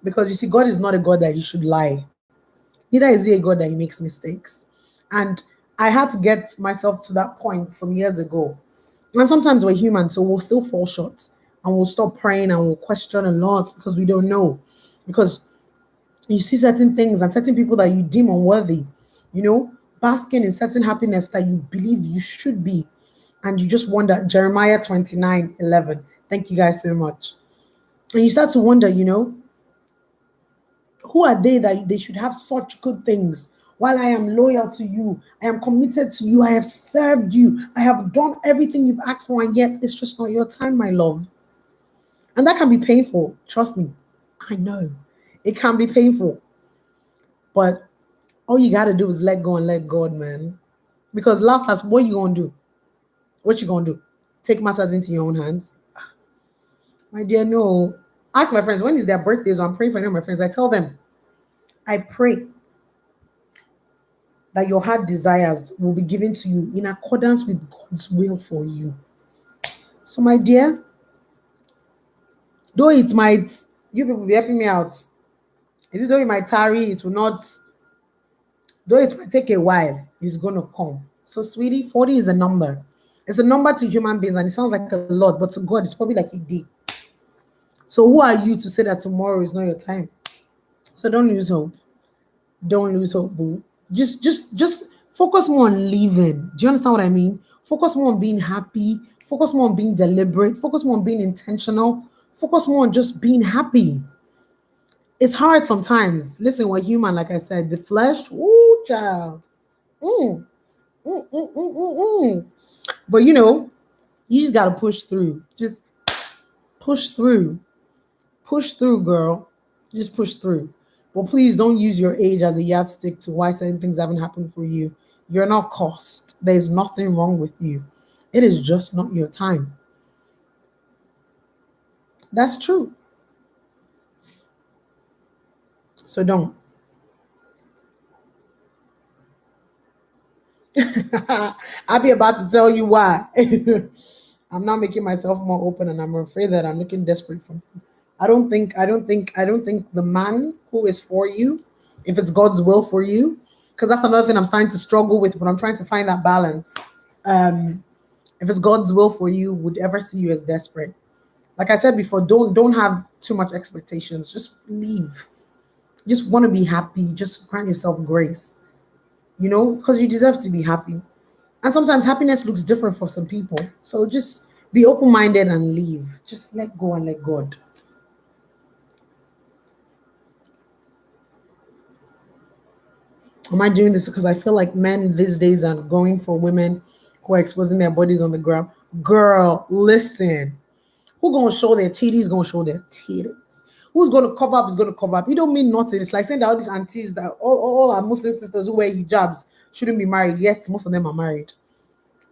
Because you see, God is not a God that he should lie. Neither is he a God that he makes mistakes. And I had to get myself to that point some years ago. And sometimes we're human, so we'll still fall short and we'll stop praying and we'll question a lot because we don't know. Because you see certain things and certain people that you deem unworthy, basking in certain happiness that you believe you should be. And you just wonder, Jeremiah 29:11. Thank you guys so much. And you start to wonder, who are they that they should have such good things? While I am loyal to you, I am committed to you, I have served you, I have done everything you've asked for, and yet it's just not your time, my love. And that can be painful. Trust me. I know. It can be painful. But all you got to do is let go and let God, man. Because last, what you going to do? What you going to do? Take matters into your own hands? My dear, no. Ask my friends, when is their birthdays? So I'm praying for them, my friends. I tell them, I pray that your heart desires will be given to you in accordance with God's will for you. So, my dear, though it might, you people be helping me out. Is it though it might tarry, it will not, though it might take a while, it's going to come. So, sweetie, 40 is a number. It's a number to human beings, and it sounds like a lot, but to God, it's probably like a day. So, who are you to say that tomorrow is not your time? So, don't lose hope. Don't lose hope, boo. Just focus more on living. Do you understand what I mean? Focus more on being happy. Focus more on being deliberate. Focus more on being intentional. Focus more on just being happy. It's hard sometimes. Listen, we're human, like I said. The flesh, woo, child. But you just gotta push through. Just push through. Push through, girl. Just push through. But please don't use your age as a yardstick to why certain things haven't happened for you. You're not cursed. There's nothing wrong with you. It is just not your time. That's true. So don't. I'll be about to tell you why. I'm not making myself more open, and I'm afraid that I'm looking desperate for him. I don't think the man who is for you, if it's God's will for you, because that's another thing I'm starting to struggle with, but I'm trying to find that balance. Um, if it's God's will for you, would ever see you as desperate. Like I said before, don't have too much expectations. Just leave. Just want to be happy. Just grant yourself grace. Because you deserve to be happy. And sometimes happiness looks different for some people. So just be open-minded and leave. Just let go and let God. Am I doing this because I feel like men these days are going for women who are exposing their bodies on the ground? Girl, listen. Who gonna show their titties? Gonna show their titties. Who's gonna cover up is gonna cover up. You don't mean nothing. It's like saying that all these aunties, that all our Muslim sisters who wear hijabs shouldn't be married, yet most of them are married.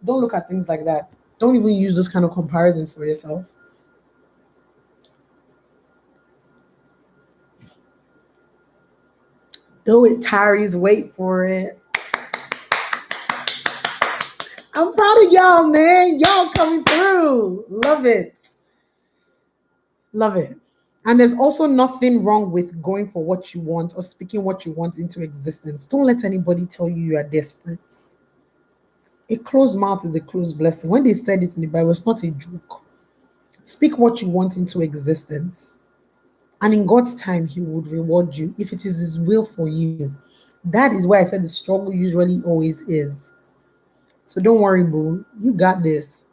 Don't look at things like that. Don't even use those kind of comparisons for yourself. Though it tarries, wait for it. I'm proud of y'all, man. Y'all coming through. Love it. Love it. And there's also nothing wrong with going for what you want or speaking what you want into existence. Don't let anybody tell you are desperate. A closed mouth is a closed blessing. When they said it in the Bible, it's not a joke. Speak what you want into existence. And in God's time, He would reward you if it is His will for you. That is why I said the struggle usually always is. So don't worry, boo. You got this.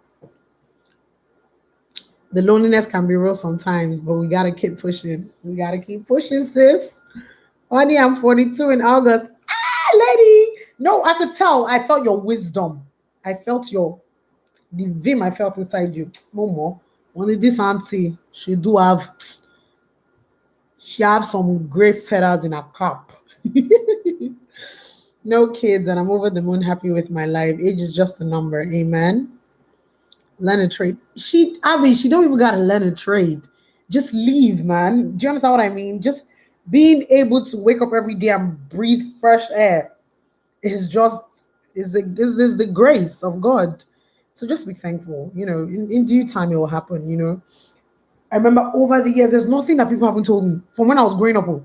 The loneliness can be real sometimes, but we gotta keep pushing. We gotta keep pushing, sis. Honey, I'm 42 in August. Ah, lady. No, I could tell. I felt your wisdom. I felt the vim I felt inside you. Momo, only this auntie, she have some great feathers in her cap. No kids, and I'm over the moon happy with my life. Age is just a number. Amen. Learn a trade. She don't even gotta learn a trade. Just leave, man. Do you understand what I mean? Just being able to wake up every day and breathe fresh air is the grace of God. So just be thankful. In due time it will happen. I remember over the years, there's nothing that people haven't told me from when I was growing up, from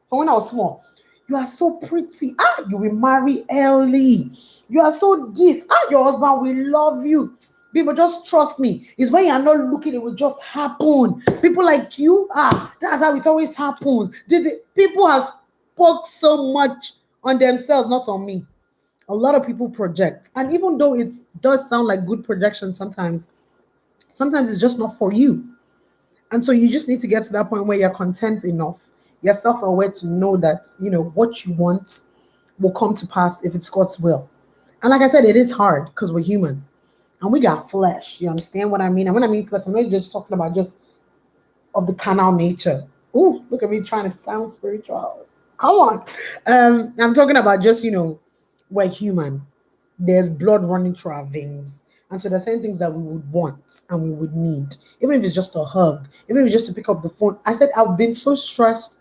when I was small. You are so pretty. You will marry early. You are so this. Your husband will love you. People, just trust me. It's when you are not looking, it will just happen. People like you, that's how it always happens. People have spoke so much on themselves, not on me. A lot of people project. And even though it does sound like good projection sometimes it's just not for you. And so you just need to get to that point where you're content enough, you're self-aware to know that, what you want will come to pass if it's God's will. And like I said, it is hard because we're human and we got flesh. You understand what I mean? And when I mean flesh, I'm not just talking about just of the carnal nature. Ooh, look at me trying to sound spiritual. Come on. I'm talking about just, we're human. There's blood running through our veins. And so there's certain things that we would want and we would need, even if it's just a hug, even if it's just to pick up the phone. I said, I've been so stressed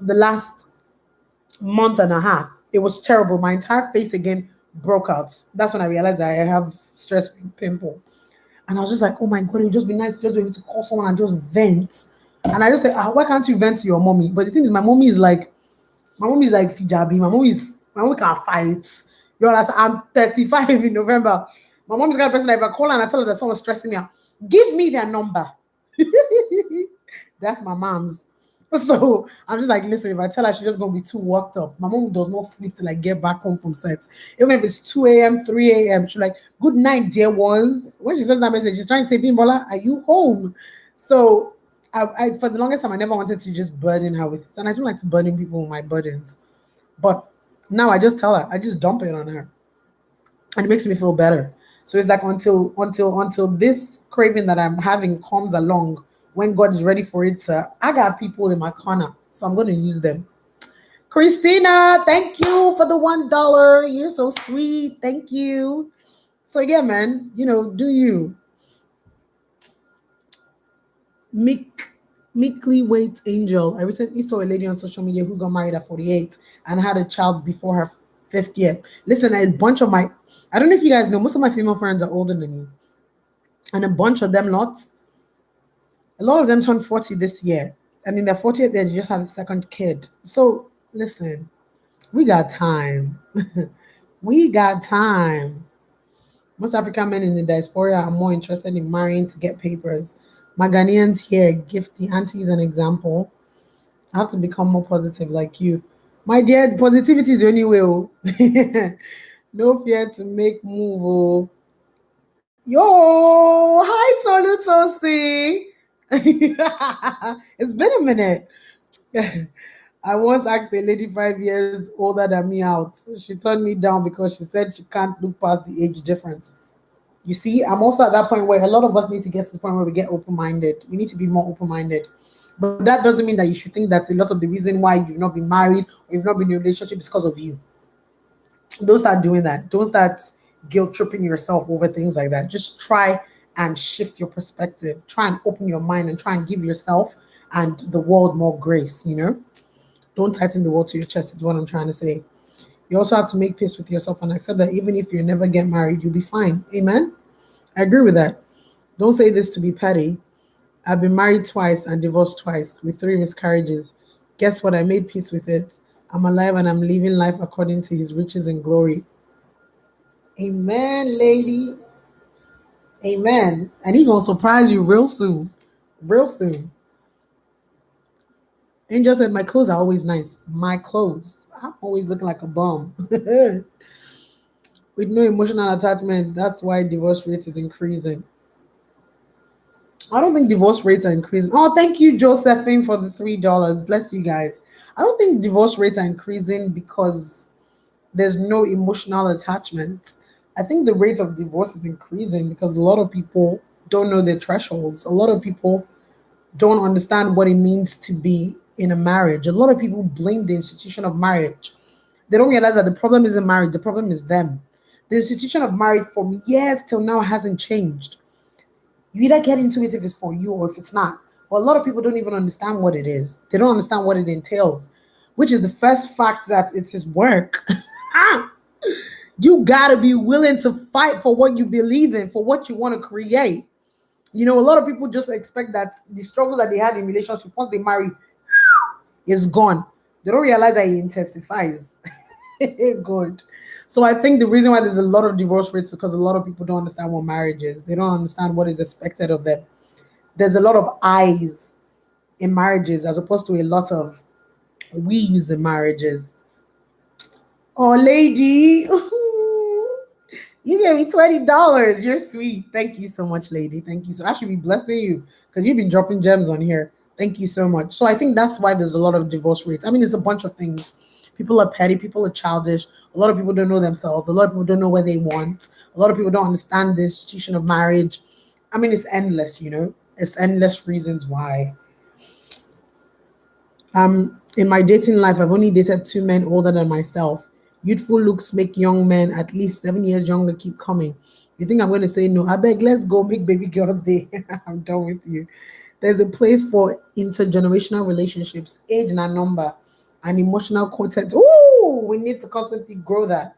the last month and a half. It was terrible. My entire face again broke out. That's when I realized that I have stress pimple. And I was just like, oh my God, it would just be nice to just be able to call someone and just vent. And I just said, why can't you vent to your mommy? But the thing is, my mommy is like Fijabi. My mommy can't fight. You understand? I'm 35 in November. My mom is the kind of person that if I call her and I tell her that someone's stressing me out, give me their number. That's my mom's. So I'm just like, listen, if I tell her she's just gonna be too worked up. My mom does not sleep till I get back home from sets. Even if it's 2 a.m., 3 a.m., she's like, good night, dear ones. When she sends that message, she's trying to say, Bimbola, are you home? So I for the longest time, I never wanted to just burden her with it. And I don't like to burden people with my burdens. But now I just tell her, I just dump it on her. And it makes me feel better. So it's like until this craving that I'm having comes along, when God is ready for it, I got people in my corner, so I'm going to use them. Christina, thank you for the $1. You're so sweet. Thank you. So yeah, man, do you meekly wait angel. I recently saw a lady on social media who got married at 48 and had a child before her 50th. Listen, I don't know if you guys know, most of my female friends are older than me. And a bunch of them a lot of them turned 40 this year. And in their 40th year, they just had a second kid. So listen, we got time. We got time. Most African men in the diaspora are more interested in marrying to get papers. My Ghanaians here give the aunties an example. I have to become more positive like you. My dear, positivity is the only way. Oh. No fear to make move. Oh. Yo, hi Tolu Tosi. It's been a minute. I once asked a lady 5 years older than me out. She turned me down because she said she can't look past the age difference. You see, I'm also at that point where a lot of us need to get to the point where we get open-minded. We need to be more open-minded. But that doesn't mean that you should think that a lot of the reason why you've not been married or you've not been in a relationship is because of you. Don't start doing that. Don't start guilt tripping yourself over things like that. Just try and shift your perspective. Try and open your mind and try and give yourself and the world more grace, you know? Don't tighten the world to your chest, is what I'm trying to say. You also have to make peace with yourself and accept that even if you never get married, you'll be fine. Amen? I agree with that. Don't say this to be petty. I've been married twice and divorced twice with 3 miscarriages. Guess what? I made peace with it. I'm alive and I'm living life according to his riches and glory. Amen, lady. Amen. And he gonna surprise you real soon. Real soon. Angel said, my clothes are always nice. My clothes. I'm always looking like a bum. With no emotional attachment. That's why divorce rate is increasing. I don't think divorce rates are increasing. Oh, thank you, Josephine, for the $3. Bless you guys. I don't think divorce rates are increasing because there's no emotional attachment. I think the rate of divorce is increasing because a lot of people don't know their thresholds. A lot of people don't understand what it means to be in a marriage. A lot of people blame the institution of marriage. They don't realize that the problem isn't marriage, the problem is them. The institution of marriage from years till now hasn't changed. You either get into it if it's for you or if it's not. But a lot of people don't even understand what it is. They don't understand what it entails, which is the first fact that it is work. You gotta be willing to fight for what you believe in, for what you want to create. You know, a lot of people just expect that the struggle that they had in relationship once they marry is gone. They don't realize that it intensifies. Good. So I think the reason why there's a lot of divorce rates is because a lot of people don't understand what marriage is. They don't understand what is expected of them. There's a lot of I's in marriages as opposed to a lot of we's in marriages. Oh, lady, you gave me $20. You're sweet. Thank you so much, lady. Thank you. So I should be blessing you because you've been dropping gems on here. Thank you so much. So I think that's why there's a lot of divorce rates. I mean, it's a bunch of things. People are petty. People are childish. A lot of people don't know themselves. A lot of people don't know what they want. A lot of people don't understand the institution of marriage. I mean, it's endless. You know, it's endless reasons why. In my dating life, I've only dated 2 men older than myself. Youthful looks make young men at least 7 years younger keep coming. You think I'm going to say no? I beg, let's go make baby girls day. I'm done with you. There's a place for intergenerational relationships, age and a number, and emotional content. Ooh, we need to constantly grow that.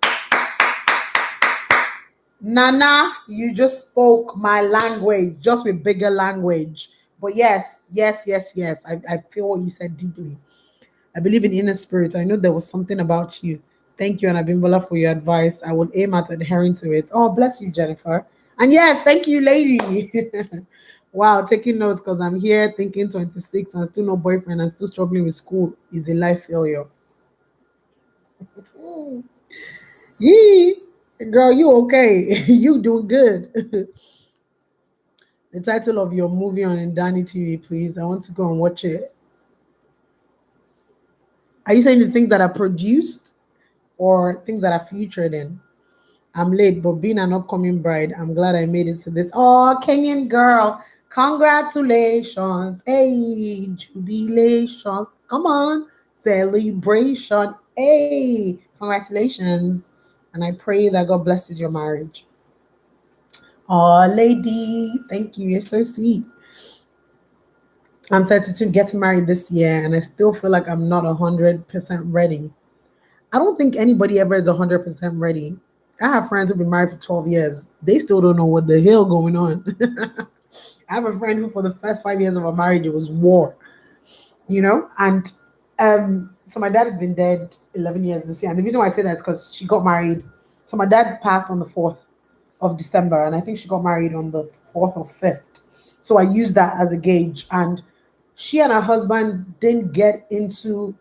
Nana, you just spoke my language, just with bigger language. But yes, yes, yes, yes. I feel what you said deeply. I believe in inner spirit. I know there was something about you. Thank you, and Abimbola, for your advice. I will aim at adhering to it. Oh, bless you, Jennifer. And yes, thank you, lady. Wow, taking notes because I'm here thinking 26 and still no boyfriend and still struggling with school is a life failure. Yee, girl, you okay? You doing good? The title of your movie on Indani TV, please. I want to go and watch it. Are you saying the things that are produced or things that are featured in? I'm late, but being an upcoming bride, I'm glad I made it to this. Oh, Kenyan girl, congratulations. Hey, jubilations. Come on, celebration. Hey, congratulations. And I pray that God blesses your marriage. Oh, lady, thank you. You're so sweet. I'm 32, getting married this year, and I still feel like I'm not 100% ready. I don't think anybody ever is 100% ready. I have friends who've been married for 12 years. They still don't know what the hell going on. I have a friend who, for the first 5 years of our marriage, it was war, you know? And so my dad has been dead 11 years this year. And the reason why I say that is because she got married. So my dad passed on the 4th of December, and I think she got married on the 4th or 5th. So I use that as a gauge. And she and her husband didn't get into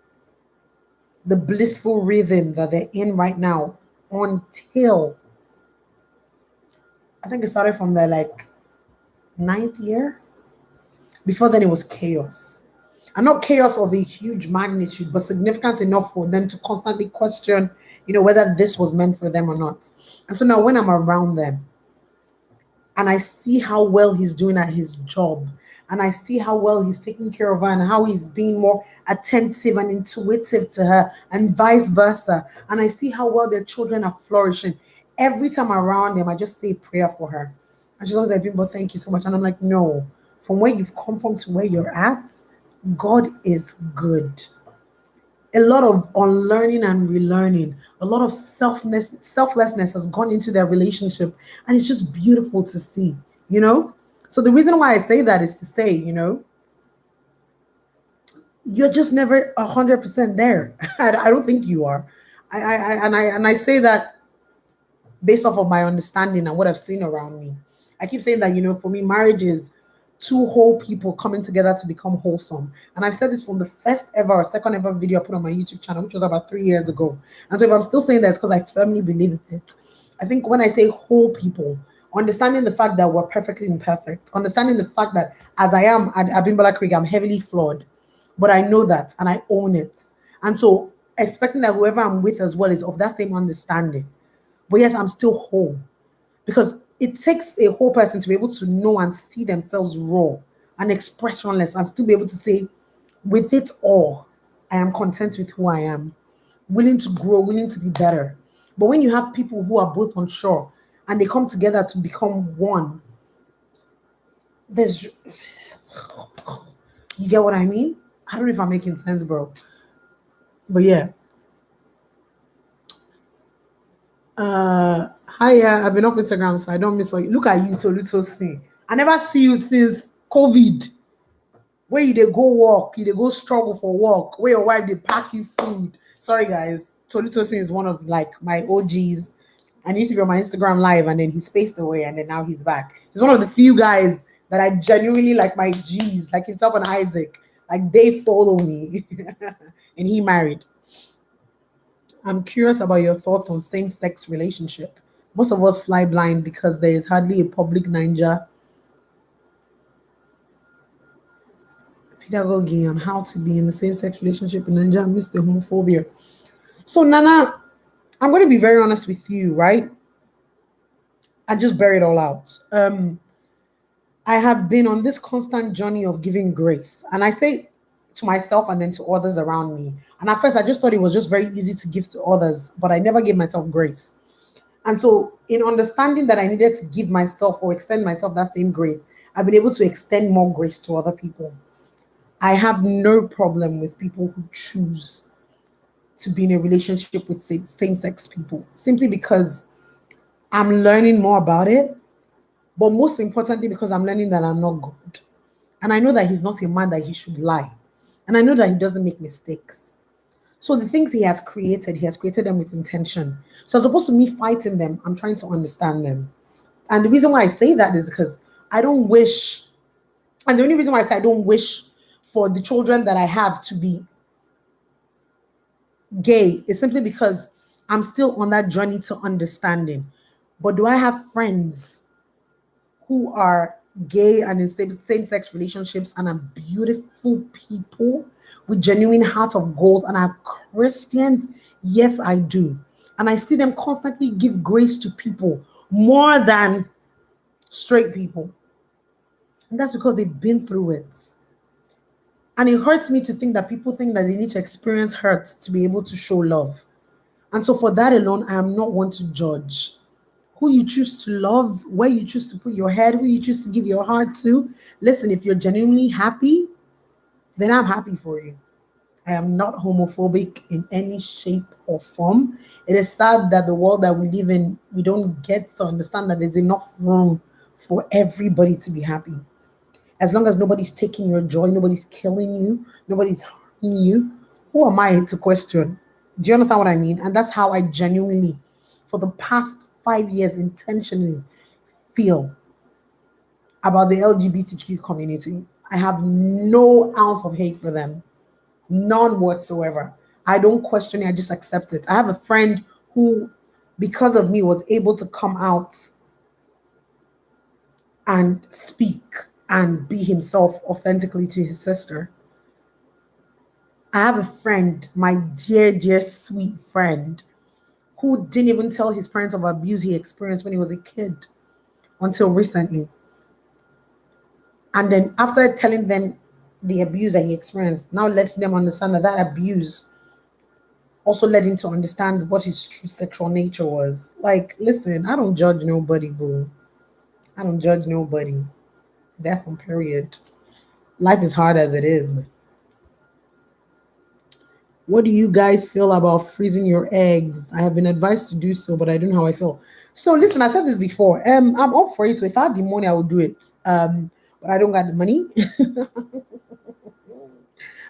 the blissful rhythm that they're in right now until I think it started from their like 9th year. Before then, it was chaos. And not chaos of a huge magnitude, but significant enough for them to constantly question, you know, whether this was meant for them or not. And so now when I'm around them and I see how well he's doing at his job, and I see how well he's taking care of her and how he's being more attentive and intuitive to her and vice versa. And I see how well their children are flourishing. Every time around them, I just say a prayer for her. And she's always like, people, thank you so much. And I'm like, no, from where you've come from to where you're at, God is good. A lot of unlearning and relearning, a lot of selflessness has gone into their relationship. And it's just beautiful to see, you know? So the reason why I say that is to say, you're just never 100% there. I don't think you are. I say that based off of my understanding and what I've seen around me. I keep saying that, for me, marriage is two whole people coming together to become wholesome. And I've said this from the first ever or second ever video I put on my YouTube channel, which was about 3 years ago. And so if I'm still saying that, it's because I firmly believe in it. I think when I say whole people, understanding the fact that we're perfectly imperfect, understanding the fact that as I am at Abimbola, I'm heavily flawed, but I know that and I own it. And so expecting that whoever I'm with as well is of that same understanding. But yes, I'm still whole because it takes a whole person to be able to know and see themselves raw and expressionless and still be able to say, with it all, I am content with who I am, willing to grow, willing to be better. But when you have people who are both unsure and they come together to become one, there's, you get what I mean? I don't know if I'm making sense, bro. But yeah. Hi, yeah, I've been off Instagram, so I don't miss what you look at you, Toluto see. I never see you since COVID. Where you they go walk, you they go struggle for work, where your wife they pack you food. Sorry guys, Toluto Sin is one of like my OGs. And he used to be on my Instagram live and then he spaced away and then now he's back. He's one of the few guys that I genuinely like my G's, like himself and Isaac. Like they follow me. And he married. I'm curious about your thoughts on same-sex relationship. Most of us fly blind because there is hardly a public Ninja pedagogy on how to be in the same-sex relationship in Nigeria and miss the homophobia. So Nana, I'm going to be very honest with you, right? I just bury it all out. I have been on this constant journey of giving grace, and I say to myself and then to others around me. And at first, I just thought it was just very easy to give to others, but I never gave myself grace. And so, in understanding that I needed to give myself or extend myself that same grace, I've been able to extend more grace to other people. I have no problem with people who choose to be in a relationship with same sex people simply because I'm learning more about it. But most importantly, because I'm learning that I'm not God. And I know that He's not a man that He should lie. And I know that He doesn't make mistakes. So the things He has created them with intention. So as opposed to me fighting them, I'm trying to understand them. And the reason why I say that is because I don't wish, and the only reason why I say I don't wish for the children that I have to be gay is simply because I'm still on that journey to understanding. But do I have friends who are gay and in same-sex relationships and are beautiful people with genuine heart of gold and are Christians? Yes, I do. And I see them constantly give grace to people more than straight people. And that's because they've been through it. And it hurts me to think that people think that they need to experience hurt to be able to show love. And so for that alone, I am not one to judge. Who you choose to love, where you choose to put your head, who you choose to give your heart to. Listen, if you're genuinely happy, then I'm happy for you. I am not homophobic in any shape or form. It is sad that the world that we live in, we don't get to understand that there's enough room for everybody to be happy. As long as nobody's taking your joy, nobody's killing you, nobody's harming you, who am I to question? Do you understand what I mean? And that's how I genuinely, for the past 5 years, intentionally feel about the LGBTQ community. I have no ounce of hate for them, none whatsoever. I don't question it, I just accept it. I have a friend who, because of me, was able to come out and speak and be himself authentically to his sister. I have a friend, my dear, dear, sweet friend, who didn't even tell his parents of abuse he experienced when he was a kid until recently. And then after telling them the abuse that he experienced, now lets them understand that that abuse Also led him to understand what his true sexual nature was. Like, listen, I don't judge nobody, boo. I don't judge nobody. That's on period. Life is hard as it is, man. What do you guys feel about freezing your eggs? I have been advised to do so, but I don't know how I feel. So listen, I said this before. I'm up for it. If I had the money, I would do it. But I don't got the money.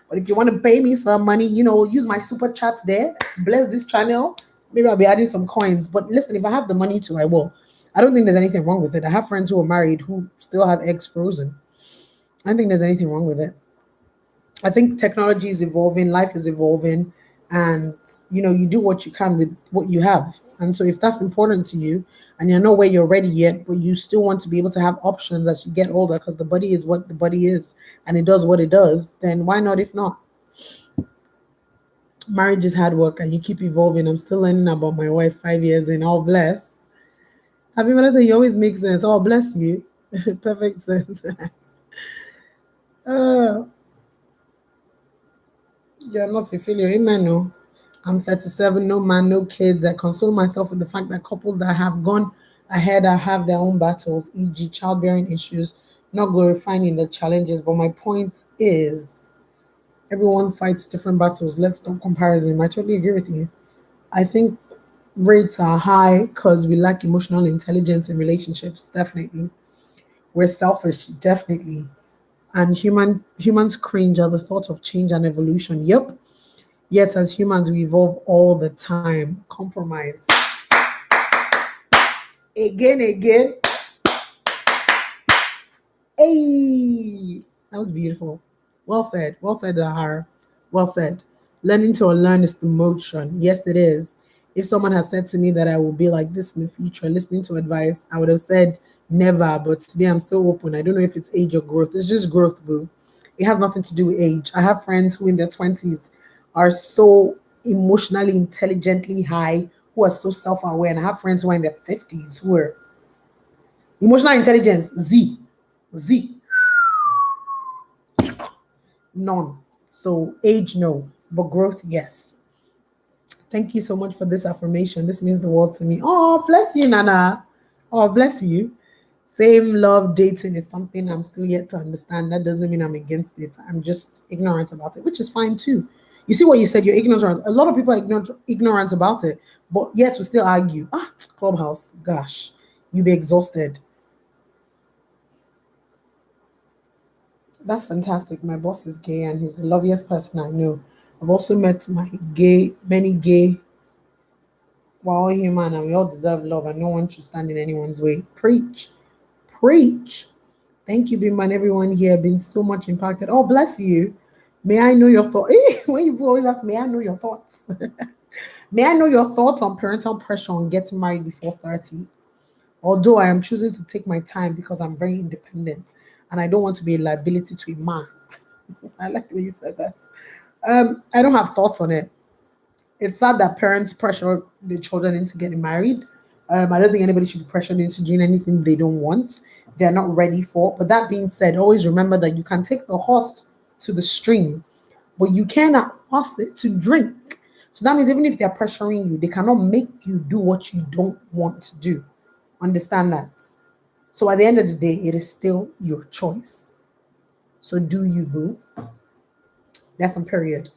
But if you want to pay me some money, use my super chat there. Bless this channel. Maybe I'll be adding some coins. But listen, if I have the money to, I will. I don't think there's anything wrong with it. I have friends who are married who still have eggs frozen. I don't think there's anything wrong with it. I think technology is evolving, life is evolving, and you do what you can with what you have. And so if that's important to you and you're not where you're ready yet, but you still want to be able to have options as you get older because the body is what the body is and it does what it does, then why not if not? Marriage is hard work and you keep evolving. I'm still learning about my wife 5 years in. All bless. Abimbola say you always make sense. Oh, bless you. Perfect sense. uh, you're not a failure. Amen. No. I'm 37, no man, no kids. I console myself with the fact that couples that have gone ahead have their own battles, e.g., childbearing issues, not glorifying the challenges. But my point is, everyone fights different battles. Let's stop comparison. I totally agree with you. I think rates are high because we lack emotional intelligence in relationships. Definitely, we're selfish. Definitely, and humans cringe at the thought of change and evolution. Yep. Yet, as humans, we evolve all the time. Compromise. Again. Hey, that was beautiful. Well said. Well said, Zahara. Well said. Learning to unlearn is the motion. Yes, it is. If someone has said to me that I will be like this in the future, listening to advice, I would have said never. But today I'm so open. I don't know if it's age or growth. It's just growth, boo. It has nothing to do with age. I have friends who in their 20s are so emotionally intelligently high, who are so self-aware. And I have friends who are in their 50s who are emotional intelligence, Z, none. So age, no, but growth, yes. Thank you so much for this affirmation. This means the world to me. Oh, bless you, Nana. Oh, bless you. Same love dating is something I'm still yet to understand. That doesn't mean I'm against it. I'm just ignorant about it, which is fine too. You see what you said? You're ignorant. A lot of people are ignorant about it, but yes, we still argue. Clubhouse, gosh, you be exhausted. That's fantastic. My boss is gay and he's the loveliest person I know. I've also met many gay. We're all human and we all deserve love and no one should stand in anyone's way. Preach. Preach. Thank you, Bimba, and everyone here. Been so much impacted. Oh, bless you. May I know your thoughts? When you always ask, may I know your thoughts? May I know your thoughts on parental pressure on getting married before 30? Although I am choosing to take my time because I'm very independent and I don't want to be a liability to a man. I like the way you said that. I don't have thoughts on it. It's sad that parents pressure the children into getting married. I don't think anybody should be pressured into doing anything they don't want, they're not ready for. But that being said, always remember that you can take the horse to the stream, but you cannot force it to drink. So that means even if they're pressuring you, they cannot make you do what you don't want to do. Understand that. So at the end of the day, it is still your choice. So do you, boo? That's on period.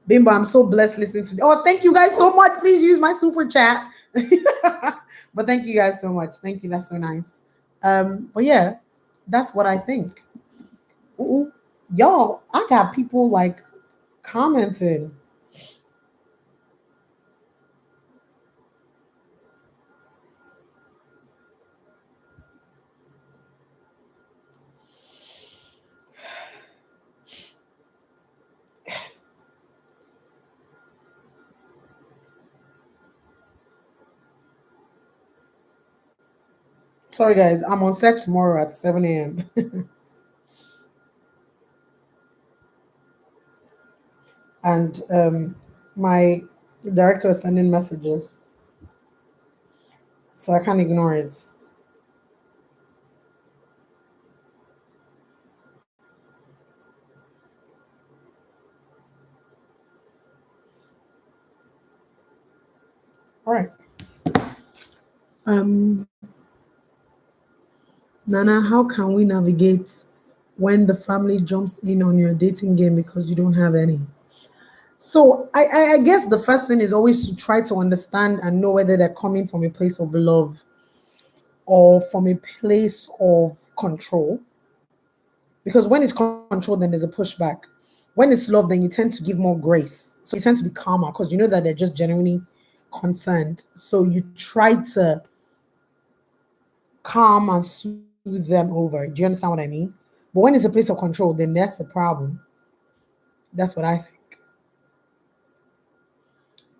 Bimbo, I'm so blessed listening to. Oh, thank you guys so much. Please use my super chat. But thank you guys so much. Thank you. That's so nice. But yeah, that's what I think. Ooh, y'all, I got people like commenting. Sorry guys, I'm on set tomorrow at 7 a.m. and my director is sending messages, so I can't ignore it. All right. Um, Nana, how can we navigate when the family jumps in on your dating game because you don't have any? So I guess the first thing is always to try to understand and know whether they're coming from a place of love or from a place of control. Because when it's control, then there's a pushback. When it's love, then you tend to give more grace. So you tend to be calmer because you know that they're just genuinely concerned. So you try to calm and soothe them over. Do you understand what I mean? But when it's a place of control, then that's the problem. That's what I think.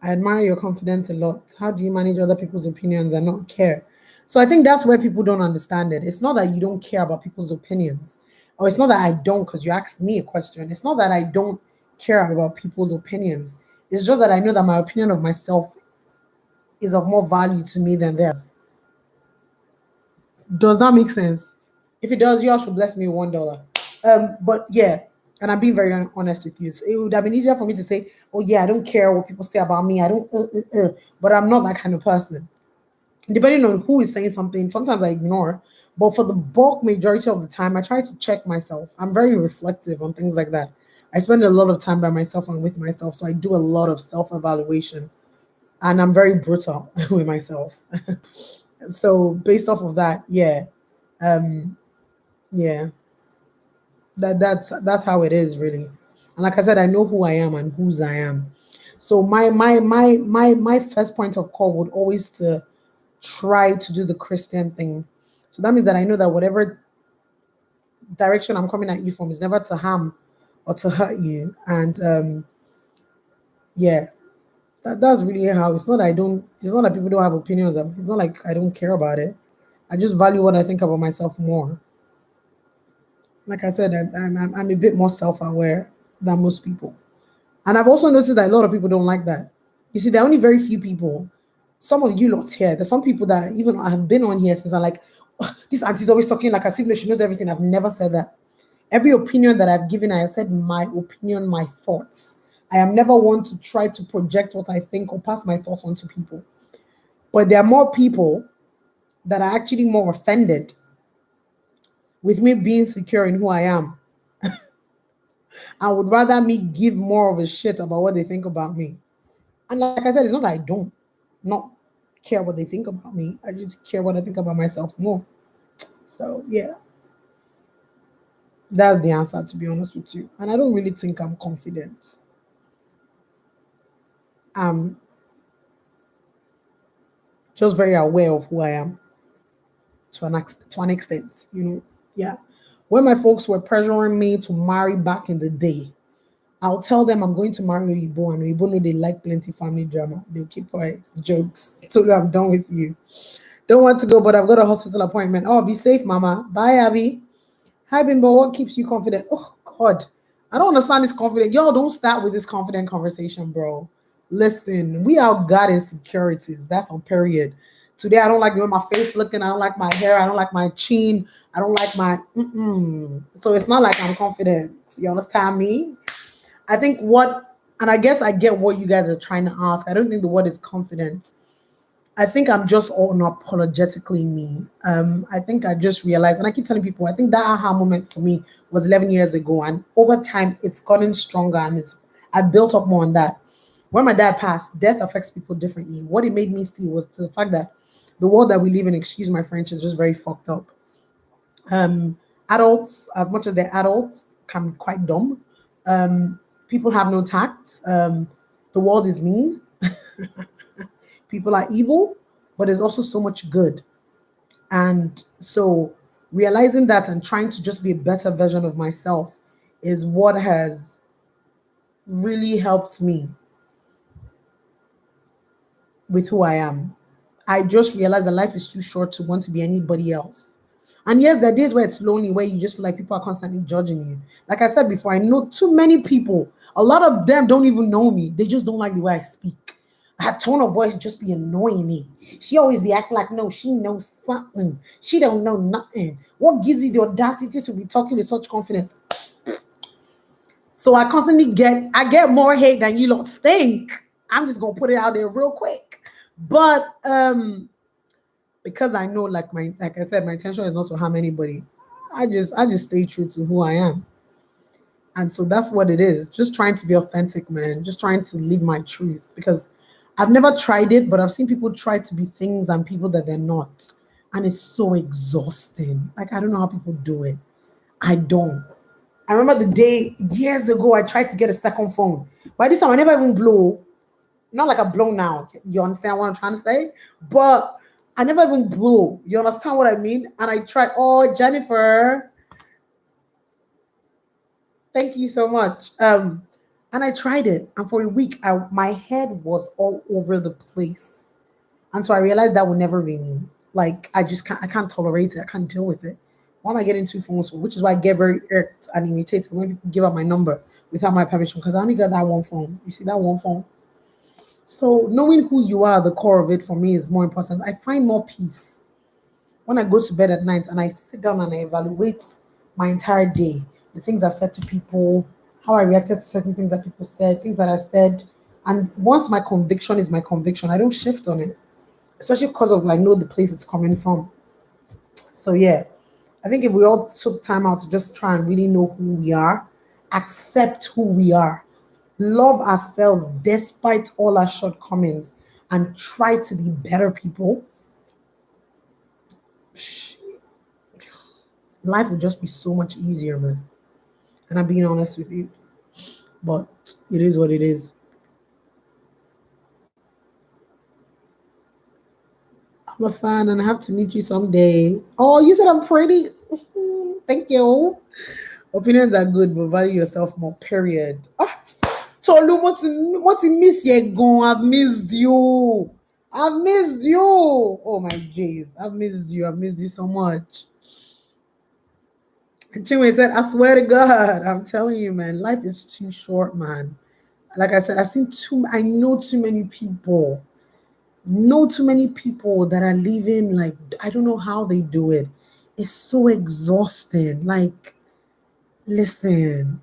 I admire your confidence a lot. How do you manage other people's opinions and not care? So I think that's where people don't understand it. It's not that you don't care about people's opinions, or it's not that I don't because you asked me a question. It's not that I don't care about people's opinions. It's just that I know that my opinion of myself is of more value to me than theirs. Does that make sense? If it does, you all should bless me with $1. But yeah, and I'm being very honest with you. It would have been easier for me to say, "Oh yeah, I don't care what people say about me. I don't," but I'm not that kind of person. Depending on who is saying something, sometimes I ignore. But for the bulk majority of the time, I try to check myself. I'm very reflective on things like that. I spend a lot of time by myself and with myself, so I do a lot of self-evaluation, and I'm very brutal with myself. So based off of that, yeah, um, yeah, that's how it is really. And like I said, I know who I am and whose I am. So my first point of call would always to try to do the Christian thing. So that means that I know that whatever direction I'm coming at you from is never to harm or to hurt you. And yeah, that's really how it's not. It's not that people don't have opinions. It's not like I don't care about it. I just value what I think about myself more. Like I said, I'm a bit more self-aware than most people. And I've also noticed that a lot of people don't like that. You see, there are only very few people. Some of you lots here. There's some people that even I have been on here since I'm like, "Oh, this auntie's always talking like as if she knows everything." I've never said that. Every opinion that I've given, I have said my opinion, my thoughts. I am never one to try to project what I think or pass my thoughts on to people. But there are more people that are actually more offended with me being secure in who I am. I would rather me give more of a shit about what they think about me. And like I said, it's not that I don't not care what they think about me. I just care what I think about myself more. So yeah, that's the answer to be honest with you. And I don't really think I'm confident. I'm just very aware of who I am to an extent, you know. Yeah. When my folks were pressuring me to marry back in the day, I'll tell them I'm going to marry Igbo, and Igbo know they like plenty family drama. They'll keep quiet, jokes. So I'm done with you. Don't want to go, but I've got a hospital appointment. Oh, be safe, mama. Bye, Abby. Hi, Bimbo. What keeps you confident? Oh, God. I don't understand this confident. Y'all don't start with this confident conversation, bro. Listen, we all got insecurities. That's on period. Today, I don't like the way my face looking. I don't like my hair. I don't like my chin. I don't like my. So it's not like I'm confident. You understand me? I think and I guess I get what you guys are trying to ask. I don't think the word is confidence. I think I'm just unapologetically me. I think I just realized, and I keep telling people, I think that aha moment for me was 11 years ago, and over time it's gotten stronger, and I built up more on that. When my dad passed, death affects people differently. What it made me see was the fact that the world that we live in, excuse my French, is just very fucked up. Um, Adults, as much as they're adults, can be quite dumb. People have no tact. The world is mean. People are evil, but there's also so much good. And so realizing that and trying to just be a better version of myself is what has really helped me with who I am. I just realized that life is too short to want to be anybody else. And yes, there are days where it's lonely, where you just feel like people are constantly judging you. Like I said before, I know too many people. A lot of them don't even know me. They just don't like the way I speak. Her tone of voice just be annoying me. She always be acting like, no, she knows something. She don't know nothing. What gives you the audacity to be talking with such confidence? So I constantly I get more hate than you lot think. I'm just gonna put it out there real quick. But because I know, like I said, my intention is not to harm anybody. I just stay true to who I am. And so that's what it is. Just trying to be authentic, man. Just trying to live my truth. Because I've never tried it, but I've seen people try to be things and people that they're not. And it's so exhausting. Like, I don't know how people do it. I don't. I remember the day years ago I tried to get a second phone. By this time, I never even blow. Not like I blow now. You understand what I'm trying to say? But I never even blew. You understand what I mean? And I tried. Oh, Jennifer, thank you so much. And I tried it, and for a week, my head was all over the place, and so I realized that would never be me. Like I can't tolerate it. I can't deal with it. Why am I getting two phones for? Which is why I get very irked and irritated when people give up my number without my permission because I only got that one phone. You see that one phone. So knowing who you are, the core of it for me is more important. I find more peace when I go to bed at night and I sit down and I evaluate my entire day, the things I've said to people, how I reacted to certain things that people said, things that I said. And once my conviction is my conviction, I don't shift on it, especially because of I know the place it's coming from. So yeah, I think if we all took time out to just try and really know who we are, accept who we are, love ourselves despite all our shortcomings, and try to be better people, life would just be so much easier, man. And I'm being honest with you. But it is what it is. I'm a fan and I have to meet you someday. Oh, you said I'm pretty. Thank you. Opinions are good, but value yourself more, period. Ah, Tolu, what you miss you gone? I've missed you. I've missed you. Oh my jeez. I've missed you. I've missed you so much. And Chinwe said, I swear to God, I'm telling you, man, life is too short, man. Like I said, I know too many people know too many people that are living like I don't know how they do it. It's so exhausting. Like, listen.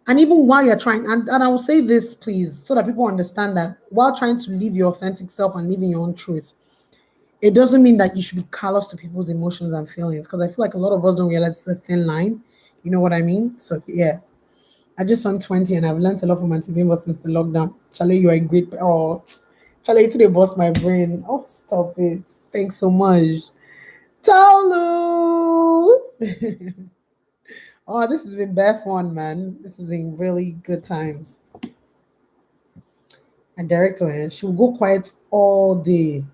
And even while you're trying, and I will say this, please, so that people understand that while trying to live your authentic self and living your own truth, it doesn't mean that you should be callous to people's emotions and feelings. Because I feel like a lot of us don't realize it's a thin line. You know what I mean? So yeah. I just turned 20 and I've learned a lot from Abimbola since the lockdown. Charlie, you are a great. Oh, Charlie, today bust my brain. Oh, stop it. Thanks so much. Tolu! Oh, this has been bare fun, man. This has been really good times. And director, she will go quiet all day.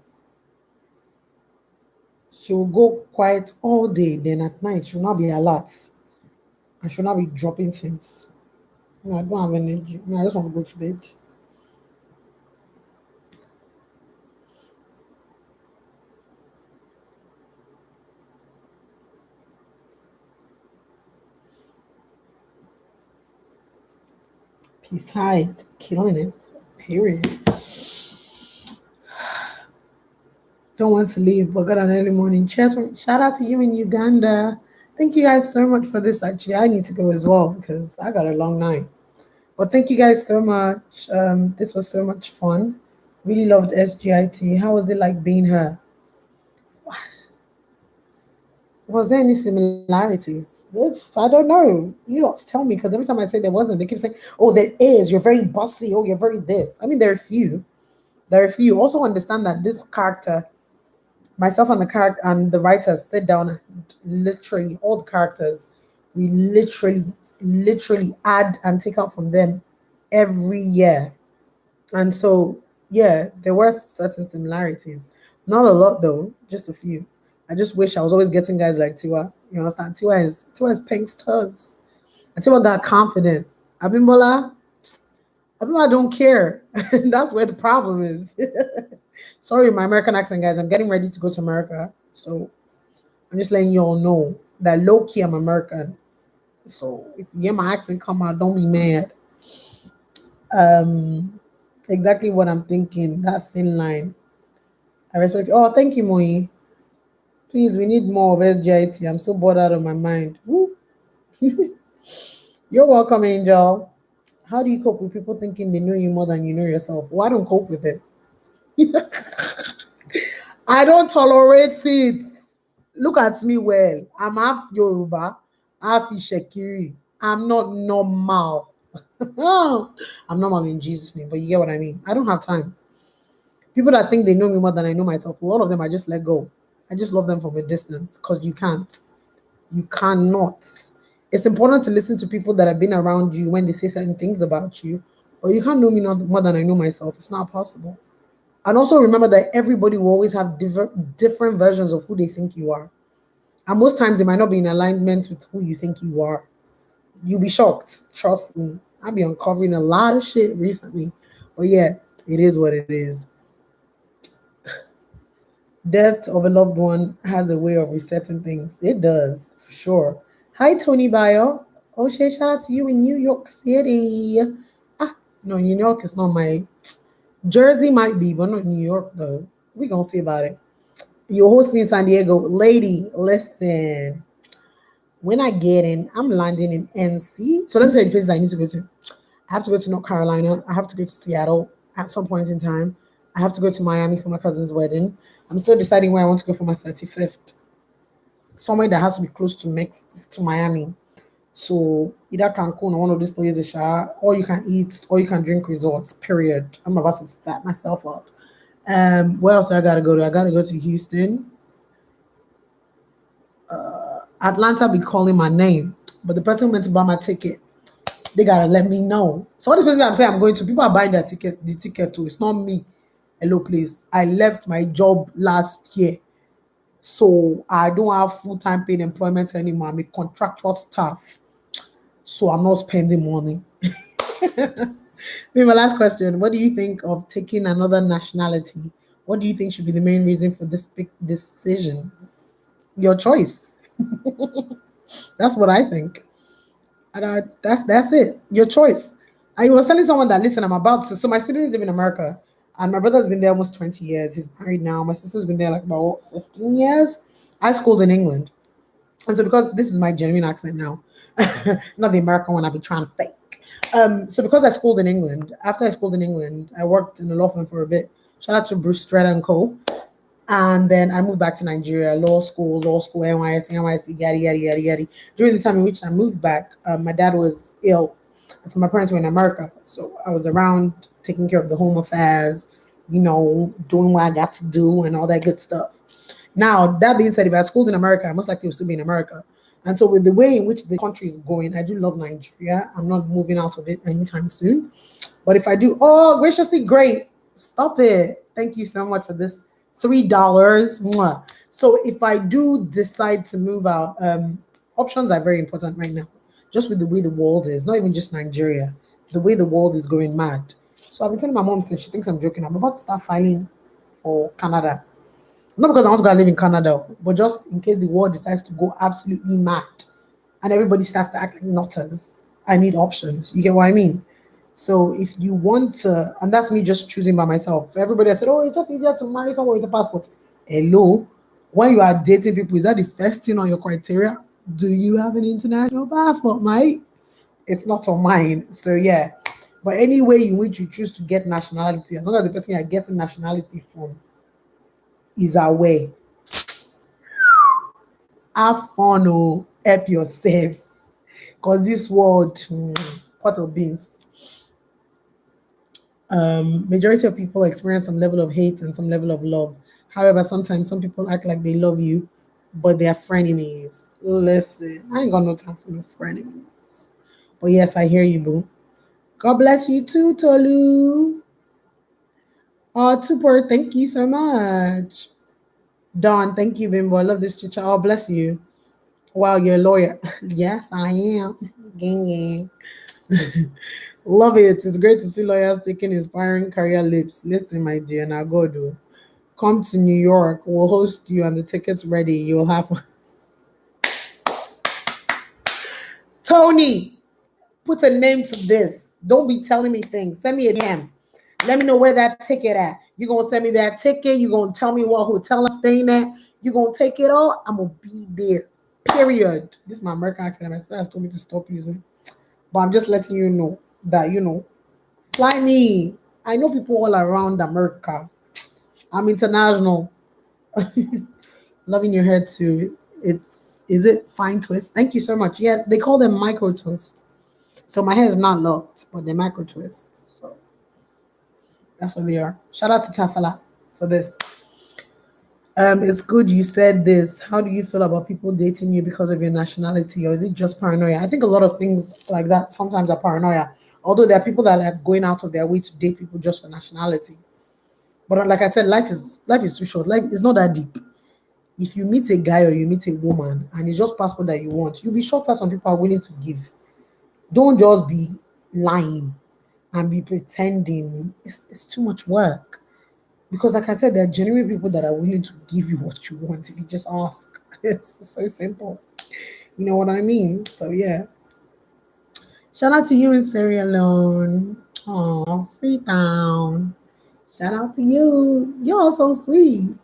She will go quiet all day. Then at night, she will not be alert. And she will not be dropping things. No, I don't have energy. No, I just want to go to bed. Peace hide, killing it. Period. Don't want to leave, but got an early morning. Cheers. Shout out to you in Uganda. Thank you guys so much for this. Actually, I need to go as well because I got a long night. But thank you guys so much. This was so much fun. Really loved SGIT. How was it like being her? Was there any similarities? I don't know. You lot tell me because every time I say there wasn't, they keep saying, "Oh, there is. You're very bossy. Oh, you're very this." I mean, there are a few. There are a few. Also understand that this character, myself and the character and the writers sit down and literally all the characters, we literally add and take out from them every year. And so yeah, there were certain similarities. Not a lot though, just a few. I just wish I was always getting guys like Tiwa. You understand? Tiwa is Pink's toes. And Tiwa got confidence. Abimbola don't care. That's where the problem is. Sorry, my American accent, guys. I'm getting ready to go to America. So I'm just letting you all know that low key I'm American. So if you hear my accent come out, don't be mad. Um, exactly what I'm thinking. That thin line. I respect. Oh, thank you, Moi. Please, we need more of SGIT. I'm so bored out of my mind. Woo. You're welcome, Angel. How do you cope with people thinking they know you more than you know yourself? Well, I don't cope with it. I don't tolerate it. Look at me well. I'm half Yoruba, half Ishekiri. I'm not normal. I'm normal in Jesus' name, but you get what I mean. I don't have time. People that think they know me more than I know myself, a lot of them I just let go. I just love them from a distance because you can't. You cannot. It's important to listen to people that have been around you when they say certain things about you, but you can't know me more than I know myself. It's not possible. And also remember that everybody will always have different versions of who they think you are. And most times it might not be in alignment with who you think you are. You'll be shocked. Trust me. I've been uncovering a lot of shit recently. But yeah, it is what it is. Death of a loved one has a way of resetting things. It does, for sure. Hi, Tony Bio. Oh, shit, shout out to you in New York City. Ah, no, New York is not my. Jersey might be, but not New York, though. We gonna see about it. You host me in San Diego. Lady, listen. When I get in, I'm landing in NC. So let me tell you the places I need to go to. I have to go to North Carolina. I have to go to Seattle at some point in time. I have to go to Miami for my cousin's wedding. I'm still deciding where I want to go for my 35th. Somewhere that has to be close to Miami. So either Cancun or one of these places, or you can eat or you can drink resorts. Period. I'm about to fat myself up. Where else I gotta go to? I gotta go to Houston. Atlanta be calling my name, but the person who meant to buy my ticket, they gotta let me know. So all the places I'm saying I'm going to, people are buying the ticket too. It's not me. Hello, please. I left my job last year, so I don't have full-time paid employment anymore. I'm a contractual staff, so I'm not spending money. Maybe my last question: what do you think of taking another nationality? What do you think should be the main reason for this big decision? Your choice. That's what I think. And that's it. Your choice. I was telling someone that listen, I'm about to. So my siblings live in America, and my brother's been there almost 20 years. He's married now. My sister's been there like about 15 years. I schooled in England, and so because this is my genuine accent now, not the American one I've been trying to fake. So because I schooled in England, after I schooled in England, I worked in a law firm for a bit. Shout out to Bruce Stratton and Co. And then I moved back to Nigeria, law school, NYSC, yada, yada, yada, yada. During the time in which I moved back, my dad was ill. And so my parents were in America. So I was around taking care of the home affairs, doing what I got to do and all that good stuff. Now, that being said, if I schooled in America, I most likely would still be in America. And so with the way in which the country is going, I do love Nigeria. I'm not moving out of it anytime soon. But if I do, oh, graciously great. Stop it. Thank you so much for this $3. Mwah. So if I do decide to move out, options are very important right now. Just with the way the world is, not even just Nigeria, the way the world is going mad. So I've been telling my mom since she thinks I'm joking. I'm about to start filing for Canada. Not because I want to go live in Canada, but just in case the world decides to go absolutely mad and everybody starts to act like nutters. I need options. You get what I mean? So if you want to, and that's me just choosing by myself. Everybody has said, oh, it's just easier to marry someone with a passport. Hello? When you are dating people, is that the first thing on your criteria? Do you have an international passport, mate? It's not on mine. So yeah. But any way in which you choose to get nationality, as long as the person you're getting nationality from is away, have fun or help yourself. Because this world, pot of beans. Majority of people experience some level of hate and some level of love. However, sometimes some people act like they love you, but they're frenemies. Listen, I ain't got no time for no frenemies. But yes, I hear you, boo. God bless you too, Tolu. Oh, Tupor, thank you so much. Don, thank you, Bimbo. I love this chicha. Oh, bless you. Wow, you're a lawyer. Yes, I am. Gang, gang. Love it. It's great to see lawyers taking inspiring career leaps. Listen, my dear, now go do. Come to New York. We'll host you and the tickets ready. You'll have Tony. Put a name to this. Don't be telling me things. Send me a DM. Let me know where that ticket at. You're gonna send me that ticket. You're gonna tell me what hotel I'm staying at. You're gonna take it all. I'm gonna be there. Period. This is my American accent. My sister has told me to stop using. But I'm just letting you know that fly me. I know people all around America. I'm international. Loving your hair too. Is it fine twist? Thank you so much. Yeah, they call them micro twist. So my hair is not locked, but they're micro twists. So that's what they are. Shout out to Tasala for this. It's good you said this. How do you feel about people dating you because of your nationality, or is it just paranoia? I think a lot of things like that sometimes are paranoia. Although there are people that are going out of their way to date people just for nationality. But like I said, life is too short. Life is not that deep. If you meet a guy or you meet a woman and it's just passport that you want, you'll be shocked that some people are willing to give. Don't just be lying and be pretending. It's too much work. Because like I said, there are genuine people that are willing to give you what you want if you just ask. It's so simple. You know what I mean? So yeah. Shout out to you in Sierra Leone. Oh, Freetown. Shout out to you. You're so sweet.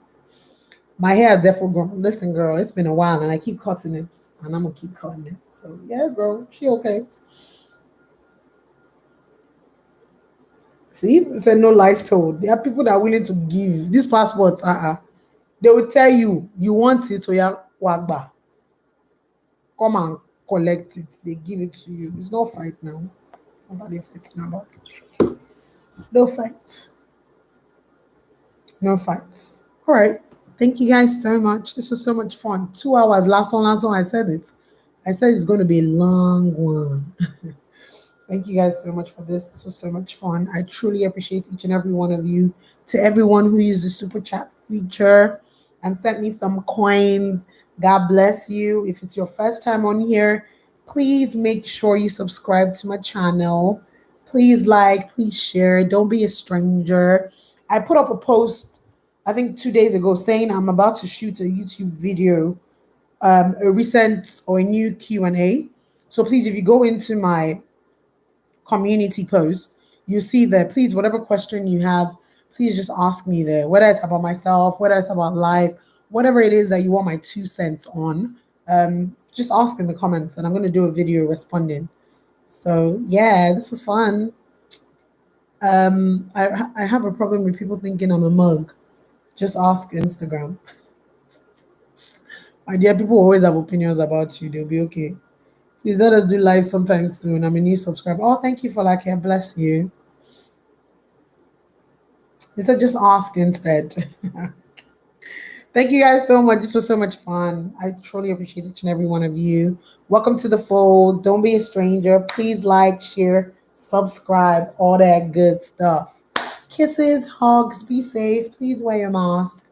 My hair has definitely grown. Listen, girl, it's been a while and I keep cutting it. And I'm gonna keep cutting it. So yes, girl, she okay. See, it said no lies told. There are people that are willing to give these passports. They will tell you you want it, so yeah, wagba. Come and collect it. They give it to you. It's not fight now. Nobody fighting about. No fights. No fights. All right. Thank you guys so much. This was so much fun. 2 hours. Last one. I said it. I said it's going to be a long one. Thank you guys so much for this. This was so much fun. I truly appreciate each and every one of you. To everyone who used the super chat feature and sent me some coins, God bless you. If it's your first time on here, please make sure you subscribe to my channel. Please like, please share. Don't be a stranger. I put up a post, I think 2 days ago, saying I'm about to shoot a YouTube video, a recent or a new Q&A. So please, if you go into my community post, you see there, please, whatever question you have, please just ask me there, whether it's about myself, whether it's about life, whatever it is that you want my 2 cents on, just ask in the comments and I'm going to do a video responding. So yeah, this was fun. I have a problem with people thinking I'm a mug. Just ask Instagram. My dear, people always have opinions about you. They'll be okay. Please let us do live sometime soon. I'm a new subscriber. Oh, thank you for like it. Bless you. They said just ask instead. Thank you guys so much. This was so much fun. I truly appreciate each and every one of you. Welcome to the fold. Don't be a stranger. Please like, share, subscribe, all that good stuff. Kisses, hugs, be safe. Please wear your mask.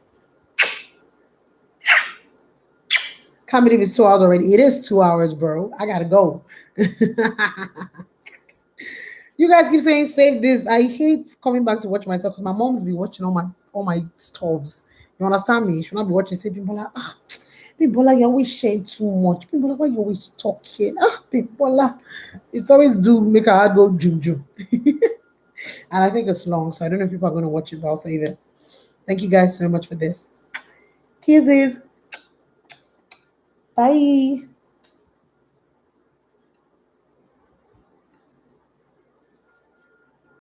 Can't believe it's 2 hours already. It is 2 hours, bro. I gotta go. You guys keep saying save this. I hate coming back to watch myself because my mom's be watching all my stuffs. You understand me? She will not be watching. Say Bimbola, Bimbola, you always sharing too much. Bimbola, why you always talking? Bimbola, it's always do make her heart go juju. And I think it's long, so I don't know if people are going to watch it, but I'll save it. Thank you guys so much for this. Kisses. Bye.